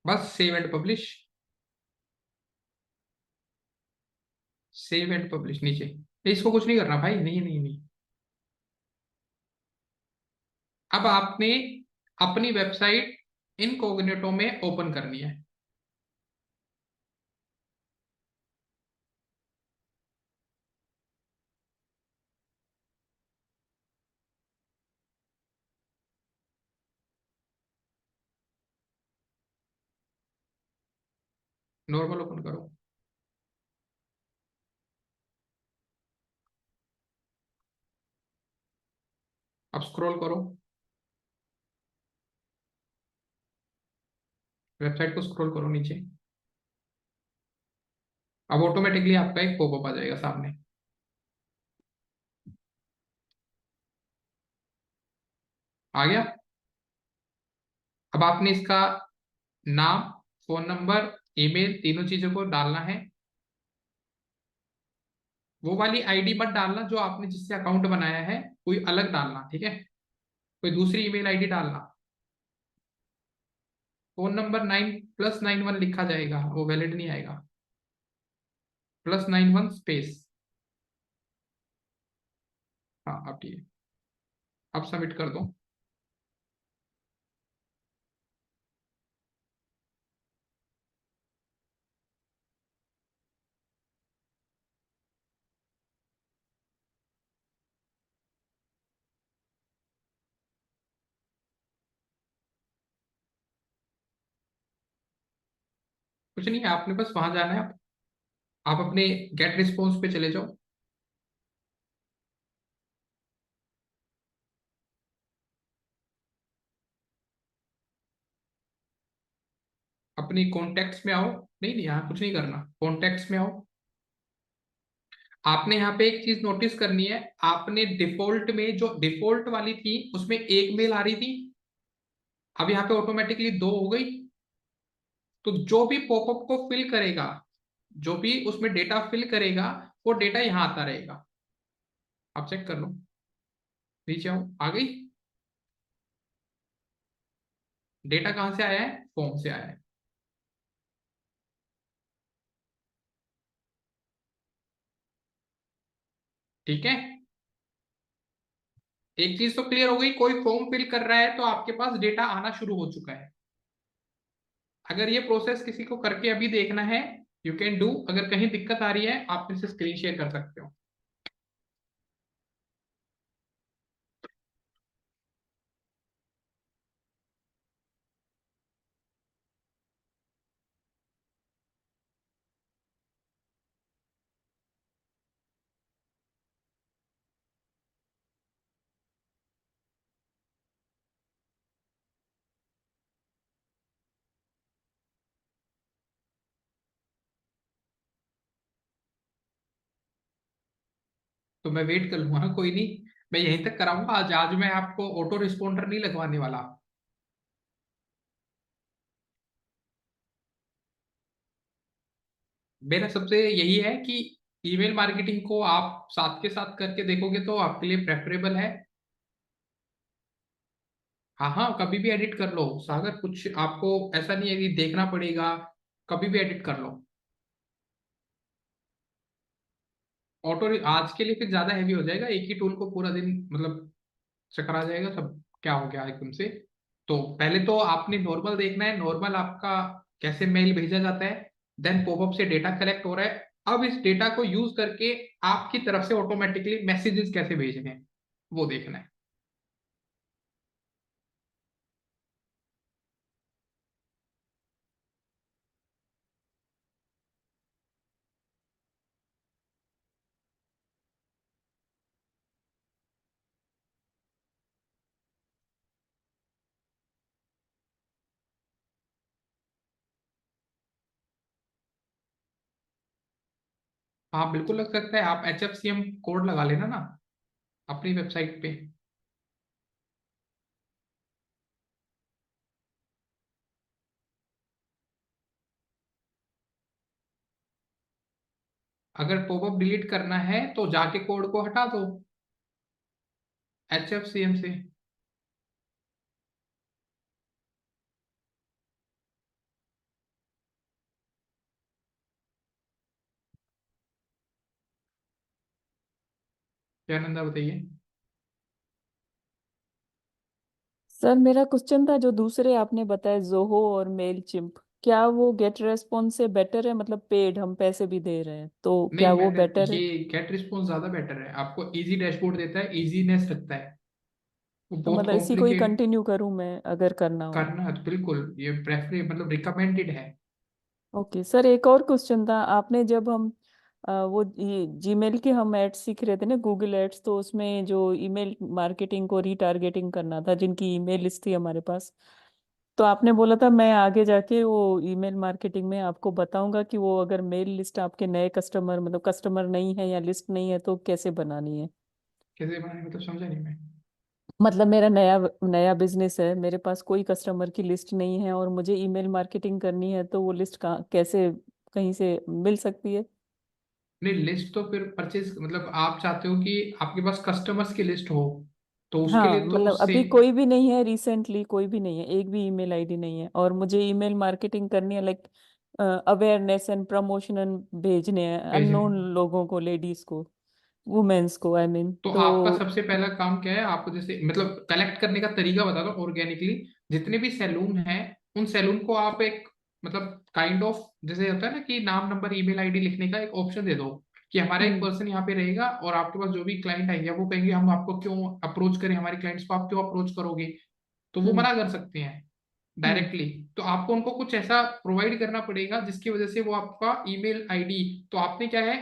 बस save and publish, save and publish नीचे, इसको कुछ नहीं करना भाई, नहीं नहीं नहीं। अब आपने अपनी वेबसाइट इनकॉग्निटो में ओपन करनी है, नॉर्मल ओपन करो, अब स्क्रॉल करो, वेबसाइट को स्क्रॉल करो नीचे, अब ऑटोमेटिकली आपका एक पॉपअप आ जाएगा सामने। आ गया। अब आपने इसका नाम, फोन नंबर, ईमेल, तीनों चीजों को डालना है। वो वाली आईडी मत डालना जो आपने जिससे अकाउंट बनाया है, कोई अलग डालना, ठीक है? कोई दूसरी ईमेल आईडी डालना। फोन नंबर 9+91 लिखा जाएगा, वो वैलिड नहीं आएगा। +91 स्पेस। हाँ अब ठीक है, अब सबमिट कर दो। कुछ नहीं है, आपने बस वहां जाना है। आप अपने गेट रिस्पॉन्स पे चले जाओ। अपनी कॉन्टेक्ट्स में आओ। नहीं नहीं, यहाँ कुछ नहीं करना, कॉन्टेक्ट्स में आओ। आपने यहाँ पे एक चीज नोटिस करनी है। आपने डिफॉल्ट में जो डिफॉल्ट वाली थी उसमें एक मेल आ रही थी, अब यहाँ पे ऑटोमेटिकली 2 हो गई। तो जो भी पॉपअप को फिल करेगा, जो भी उसमें डेटा फिल करेगा, वो डेटा यहाँ आता रहेगा। आप चेक कर लो, नीचे आओ। आ गई? डेटा कहाँ से आया है? फॉर्म से आया है। ठीक है, एक चीज तो क्लियर हो गई, कोई फॉर्म फिल कर रहा है तो आपके पास डेटा आना शुरू हो चुका है। अगर ये प्रोसेस किसी को करके अभी देखना है, यू कैन डू। अगर कहीं दिक्कत आ रही है आप इसे स्क्रीन शेयर कर सकते हो। तो मैं वेट कर लूंगा ना, कोई नहीं, मैं यहीं तक कराऊंगा आज। आज मैं आपको ऑटो रिस्पॉन्डर नहीं लगवाने वाला। मेरा सबसे यही है कि ईमेल मार्केटिंग को आप साथ के साथ करके देखोगे तो आपके लिए प्रेफरेबल है। हाँ हाँ, कभी भी एडिट कर लो सागर, कुछ आपको ऐसा नहीं है कि देखना पड़ेगा, कभी भी एडिट कर लो। ऑटो आज के लिए फिर ज्यादा हैवी हो जाएगा, एक ही टूल को पूरा दिन मतलब चक्कर आ जाएगा सब, क्या हो गया एकदम से। तो पहले तो आपने नॉर्मल देखना है, नॉर्मल आपका कैसे मेल भेजा जाता है, देन पॉपअप से डेटा कलेक्ट हो रहा है। अब इस डेटा को यूज करके आपकी तरफ से ऑटोमेटिकली मैसेजेस कैसे भेजने हैं वो देखना है। हाँ बिल्कुल लग सकता है, आप HFCM कोड लगा लेना ना अपनी वेबसाइट पे। अगर पॉपअप डिलीट करना है तो जाके कोड को हटा दो HFCM से। क्या नंदा बताइए। सर मेरा क्वेश्चन था, जो दूसरे आपने बताया जोहो और मेल चिम्प, क्या वो गेट रेस्पॉन्स से बेटर है? मतलब पेड हम पैसे भी दे रहे हैं तो क्या नहीं, वो मैंने बेटर है? ये गेट रिस्पॉन्स ज्यादा बेटर है, आपको इजी डैशबोर्ड देता है, इजीनेस रखता है। वो तो बहुत मतलब इसी को ही कॉम्प्लिकेट कंटिन्यू करूं मैं अगर करना हो? करना है तो बिल्कुल ये प्रेफर मतलब रिकमेंडेड है। ओके सर, एक और क्वेश्चन था। आपने जब हम वो ये जीमेल के हम एड्स सीख रहे थे ना, गूगल एड्स, तो उसमें जो ईमेल मार्केटिंग को रीटारगेटिंग करना था, जिनकी ईमेल लिस्ट थी हमारे पास, तो आपने बोला था मैं आगे जाके वो ईमेल मार्केटिंग में आपको बताऊंगा कि वो अगर मेल लिस्ट आपके नए कस्टमर मतलब कस्टमर नहीं है या लिस्ट नहीं है तो कैसे बनानी है। कैसे बनाए, मतलब समझा नहीं मैं। मतलब मेरा नया नया बिजनेस है, मेरे पास कोई कस्टमर की लिस्ट नहीं है और मुझे ईमेल मार्केटिंग करनी है, तो वो लिस्ट कहाँ कैसे कहीं से मिल सकती है। नहीं, लिस्ट तो फिर परचेज, मतलब आप चाहते हो कि आपके पास कस्टमर्स की लिस्ट हो, तो उसके हाँ लिए तो मतलब अभी सेम। कोई भी नहीं है, रिसेंटली कोई भी नहीं है, एक भी ईमेल आईडी नहीं है और मुझे ईमेल मार्केटिंग करनी है, लाइक अवेयरनेस एंड प्रमोशन भेजने हैं भेजने, अननोन लोगों को, लेडीज को, वुमेन्स को, आई मीन तो तो। आपका सबसे पहला काम क्या है, आपको जैसे मतलब कलेक्ट करने का तरीका बता दो ऑर्गेनिकली। जितने भी सैलून हैं, उन सैलून को आप एक मतलब काइंड ऑफ, जैसे होता है ना कि नाम नंबर ईमेल आईडी लिखने का एक ऑप्शन दे दो, कि हमारा एक हम्म पर्सन यहाँ पे रहेगा और आपके पास जो भी क्लाइंट आएंगे वो कहेंगे हम आपको क्यों अप्रोच करें, हमारे क्लाइंट्स को आप क्यों अप्रोच करोगे, तो वो हम्म मना कर सकते हैं हम्म डायरेक्टली। तो आपको उनको कुछ ऐसा प्रोवाइड करना पड़ेगा जिसकी वजह से वो आपका ईमेल आईडी, तो आपने क्या है,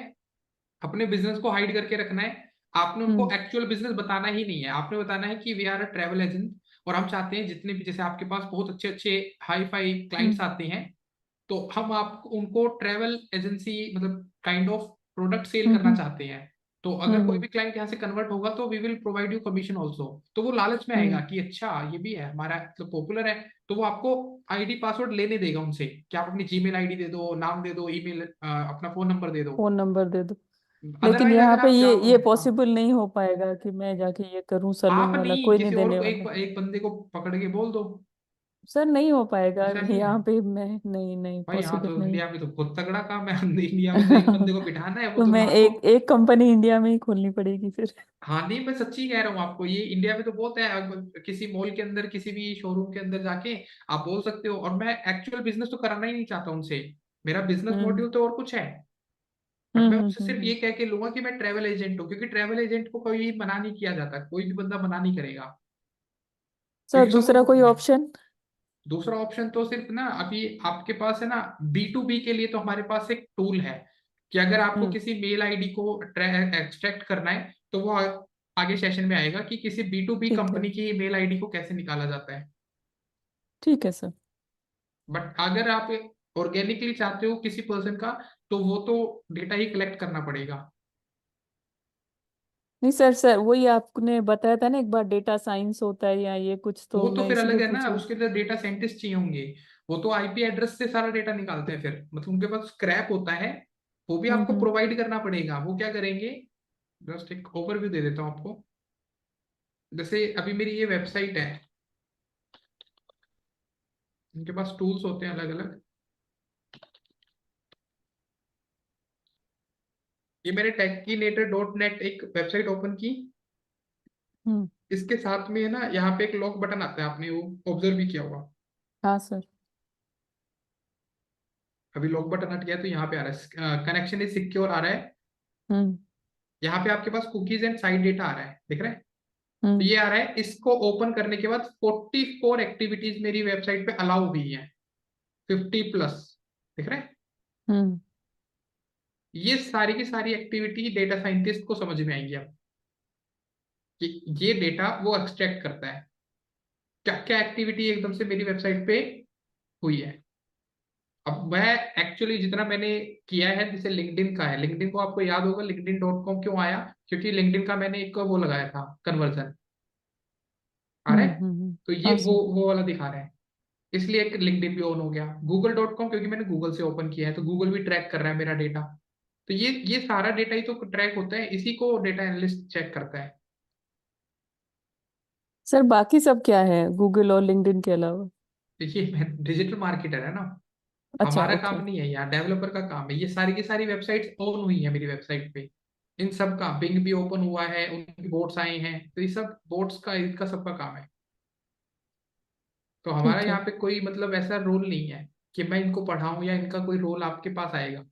अपने बिजनेस को हाइड करके रखना है। आपने उनको हम्म एक्चुअल बिजनेस बताना ही नहीं है, आपने बताना है कि we are a travel agent, और हम चाहते हैं जितने भी, जैसे आपके पास बहुत अच्छे अच्छे हाई फाई क्लाइंट्स हम्म आते हैं, तो हम आपको उनको ट्रैवल एजेंसी मतलब काइंड ऑफ प्रोडक्ट सेल करना हम्म चाहते हैं। तो अगर कोई हम्म भी क्लाइंट यहाँ से कन्वर्ट होगा तो we will provide you commission also, तो वो लालच में आएगा हम्म कि अच्छा ये भी है हमारा, मतलब पॉपुलर है, तो वो आपको आईडी पासवर्ड लेने देगा उनसे कि आप अपनी जीमेल आईडी दे दो, नाम दे दो, ईमेल, अपना फोन नंबर दे दो। फोन नंबर दे दो। लेकिन अदरवाइज यहाँ अगर पे आप जाओ, ये हाँ, पॉसिबल नहीं हो पाएगा कि मैं जाके ये करूँ, सलून आप वाला नहीं, कोई नहीं किसी और देने को, वाला। एक एक बंदे को पकड़ के बोल दो। सर नहीं हो पाएगा ऐसा नहीं है यहाँ पे, मैं नहीं नहीं भाई, यहाँ पॉसिबल तो नहीं। इंडिया में तो बहुत तगड़ा काम है इंडिया में तो एक बंदे को बिठाना है, वो तो तो मैं लाखों। एक एक कंपनी इंडिया में ही खोलनी पड़ेगी फिर। हाँ नहीं, मैं सच्ची कह रहा हूँ आपको, ये इंडिया में तो बहुत है। अब किसी मॉल के अंदर, किसी भी शोरूम के अंदर जाके आप बोल सकते हो, और मैं एक्चुअल बिजनेस तो कराना ही नहीं चाहता उनसे, मेरा बिजनेस हम्म मॉड्यूल तो और कुछ है। बट मैं उनसे सिर्फ हम्म। ये कह के लूंगा कि मैं ट्रैवल एजेंट हूँ, क्योंकि ट्रैवल एजेंट को कोई मना नहीं किया जाता, कोई भी बंदा मना नहीं करेगा, सर क्योंकि दूसरा सपोज, कोई ऑप्शन। दूसरा ऑप्शन तो सिर्फ ना अभी आपके पास है ना, B2B के लिए तो हमारे पास एक टूल है, कि अगर आपको हम्म किसी मेल आईडी को एक्सट्रैक्ट करना है, तो वो आगे सेशन में आएगा कि किसी B2B ठीक है, कंपनी की मेल आईडी को कैसे निकाला जाता है। ठीक है सर। बट अगर आप ऑर्गेनिकली चाहते हो किसी पर्सन का, तो वो तो डेटा ही कलेक्ट करना पड़ेगा। नहीं सर, सर वही आपने बताया था ना एक बार, डेटा साइंस होता है या ये कुछ, तो वो तो मैं फिर इसीलिए अलग है ना, पूछ रही। उसके अंदर डेटा साइंटिस्ट चाहिए होंगे। वो तो आईपी एड्रेस से सारा डेटा निकालते हैं, फिर मतलब उनके पास स्क्रैप होता है, वो भी आपको हम्म। प्रोवाइड करना पड़ेगा। वो क्या करेंगे, जस्ट एक ओवरव्यू दे देता हूँ आपको। जैसे अभी मेरी ये वेबसाइट है, इनके पास टूल्स होते हैं अलग अलग। ये मैंने techinator.net एक वेबसाइट ओपन की, हम्म। इसके साथ में है ना, यहाँ पे एक लॉक बटन आता है, आपने वो ऑब्जर्व भी किया होगा। हाँ सर। अभी लॉक बटन हट गया तो यहाँ पे आ रहा है कनेक्शन इज सिक्योर आ रहा है। हम्म यहाँ पे आपके पास कुकीज एंड साइड डेटा आ रहा है, दिख रहा है। तो हम्म ये आ रहा है, इसको ओपन करने के बाद 44 एक्टिविटीज मेरी वेबसाइट पे अलाउ हुई है, 50+, दिख रहा है। हम्म। ये सारी की सारी एक्टिविटी डेटा साइंटिस्ट को समझ में आएंगी अब, कि ये डेटा वो एक्सट्रैक्ट करता है, क्या क्या एक्टिविटी एकदम से मेरी वेबसाइट पे हुई है। अब मैं एक्चुअली जितना मैंने किया है, जैसे लिंक्डइन का है, लिंक्डइन को आपको याद होगा LinkedIn.com क्यों आया, क्योंकि लिंक्डइन का मैंने एक वो लगाया था कन्वर्जन, आ रहा है। तो ये हाँ सर। वो वाला दिखा रहा है, इसलिए एक लिंक्डइन भी ऑन हो गया। Google.com क्योंकि मैंने गूगल से ओपन किया है, तो गूगल भी ट्रैक कर रहा है मेरा डेटा। तो ये सारा डेटा ही तो ट्रैक होता है, इसी को डेटा एनालिस्ट चेक करता है। सर बाकी सब क्या है गूगल और लिंक्डइन के अलावा। देखिए, मैं डिजिटल मार्केटर है ना, अच्छा हमारा ओके। काम नहीं है यहाँ, डेवलपर का काम है। ये सारी की सारी वेबसाइट्स ऑन हुई है मेरी वेबसाइट पे, इन सब का बिंग भी ओपन हुआ है, उनकी बोट्स आए हैं, तो ये सब बोट्स का, इनका सबका काम है। तो हमारा ठीक है। यहाँ पे कोई मतलब ऐसा रोल नहीं है कि मैं इनको पढ़ाऊं, या इनका कोई रोल आपके पास आएगा।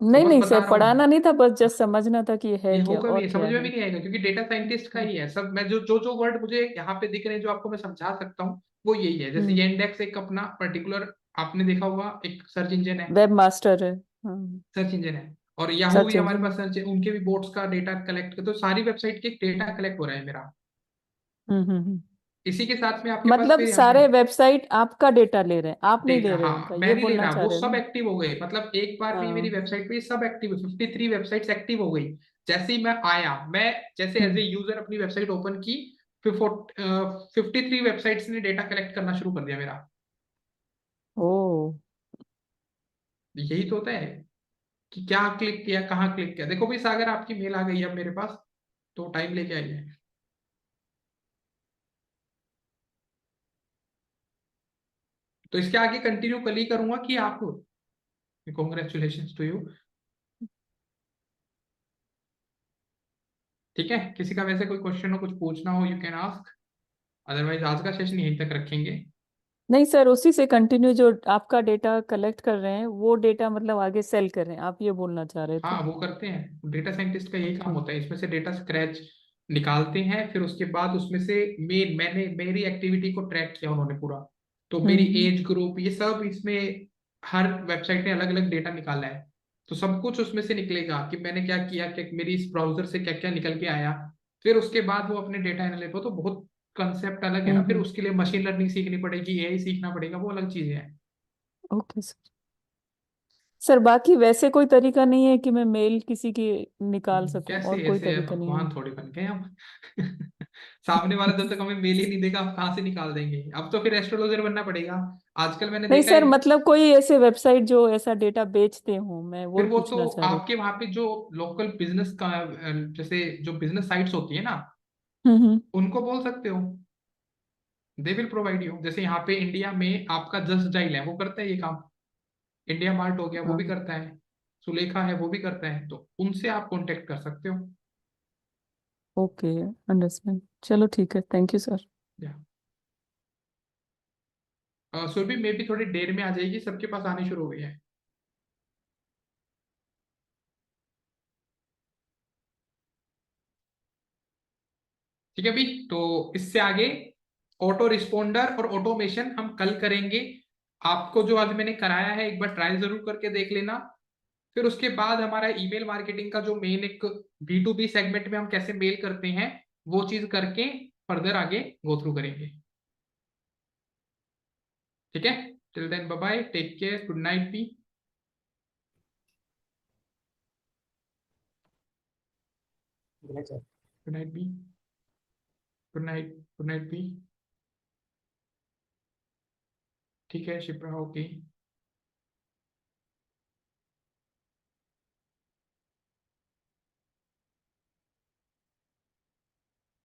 तो नहीं बस नहीं बता सर, रहा पढ़ाना हूँ, नहीं था, बस जस्ट समझना था कि ये है ये क्या होगा भी और नहीं, समझ क्या में भी है। नहीं आएगा, क्योंकि डेटा साइंटिस्ट का ही है सब। मैं जो जो जो वर्ड मुझे यहाँ पे दिख रहे हैं, जो आपको मैं समझा सकता हूँ, वो यही है। जैसे हम्म। ये इंडेक्स एक अपना पर्टिकुलर, आपने देखा होगा, एक सर्च इंजन है, वेब मास्टर है। हाँ। सर्च इंजन है। और याहू सर्च भी हमारे इंजन पास है। सर्च, उनके भी बोट्स का डेटा कलेक्ट कर, तो सारी वेबसाइट के डेटा कलेक्ट हो रहा है मेरा। हम्म। इसी के साथ में आपके पास मतलब फिर यहाँ पे सारे वेबसाइट आपका डेटा ले रहे हैं, आप नहीं ले डेटा, रहे हाँ उनका, मैं ये नहीं ले बोलना रहा, चाह वो रहे हैं सब ना? एक्टिव हो गए, मतलब एक बार में ही मेरी हाँ। वेबसाइट पे सब एक्टिव, 53 वेबसाइट्स एक्टिव हो गई। जैसे ही मैं आया, मैं जैसे एज ए यूजर अपनी वेबसाइट ओपन की, फिर 53 वेबसाइट्स ने डेटा कलेक्ट करना शुरू कर दिया मेरा। ओ। यही तो होता है कि क्या क्लिक किया, कहाँ क्लिक किया। देखो भी सागर, आपकी मेल आ गई है अब मेरे पास, तो टाइम लेके आई है। तो इसके आगे कंटिन्यू कल ही करूंगा कि आप, कॉन्ग्रेचुलेशन टू यू। ठीक है, किसी का वैसे कोई क्वेश्चन हो, कुछ पूछना हो, यू कैन आस्क, अदरवाइज आज का सेशन यहीं तक रखेंगे। नहीं सर, उसी से कंटिन्यू, जो आपका डेटा कलेक्ट कर रहे हैं वो डेटा मतलब आगे सेल कर रहे हैं, आप ये बोलना चाह रहे थे? हाँ वो करते हैं, डेटा साइंटिस्ट का यही काम ओके। होता है, इसमें से डेटा स्क्रैच निकालते हैं, फिर उसके बाद उसमें से मैंने मेरी एक्टिविटी को ट्रैक किया उन्होंने पूरा, तो मेरी हम्म। एज ग्रुप ये सब इसमें, हर वेबसाइट ने अलग अलग डेटा निकाला है, तो सब कुछ उसमें से निकलेगा कि मैंने क्या किया, कि मेरी इस ब्राउजर से क्या क्या निकल के आया। फिर उसके बाद वो अपने डेटा एनालिटिक्स को, तो बहुत कंसेप्ट अलग है ना, फिर हम्म। उसके लिए मशीन लर्निंग सीखनी पड़ेगी, एआई सीखना पड़ेगा, वो अलग चीजें हैं। Okay sir. सर बाकी वैसे कोई तरीका नहीं है कि मैं मेल किसी की निकाल सकूं, कैसे और कोई ऐसे तरीका नहीं है? भगवान थोड़ी बन गए हम। सामने वाला जब तक हमें मेल ही नहीं देगा, आप कहाँ से निकाल देंगे, अब तो फिर एस्ट्रोलॉजर बनना पड़ेगा। आजकल मैंने नहीं देखा सर, है, मतलब कोई ऐसे वेबसाइट जो ऐसा डेटा बेचते हो, मैं वो फिर वो तो पूछना चाह रही आपके वहां पे जो लोकल बिजनेस का, जैसे जो बिजनेस साइट्स होती है ना, थी। उनको बोल सकते हो, दे विल प्रोवाइड यू। जैसे यहाँ पे इंडिया में आपका जस्ट डायल है, वो करता है ये काम, इंडिया मार्ट हो गया वो भी हाँ। करता है, सुलेखा है वो भी करता है, तो उनसे आप कांटेक्ट कर सकते हो। Okay, understand. चलो ठीक है, थैंक यू सर। या सुरभि मे भी थोड़ी देर में आ जाएगी, सबके पास आनी शुरू हो गई है। ठीक है भी, तो इससे आगे ऑटो रिस्पोंडर और ऑटोमेशन हम कल करेंगे। आपको जो आज मैंने कराया है, एक बार ट्रायल जरूर करके देख लेना। फिर उसके बाद हमारा ईमेल मार्केटिंग का जो मेन एक B2B सेगमेंट में हम कैसे मेल करते हैं, वो चीज करके फर्दर आगे गो थ्रू करेंगे। ठीक है, till then bye bye, take care, good night B. Good night B, good night, good night B. ठीक है शिप्रा, ओके।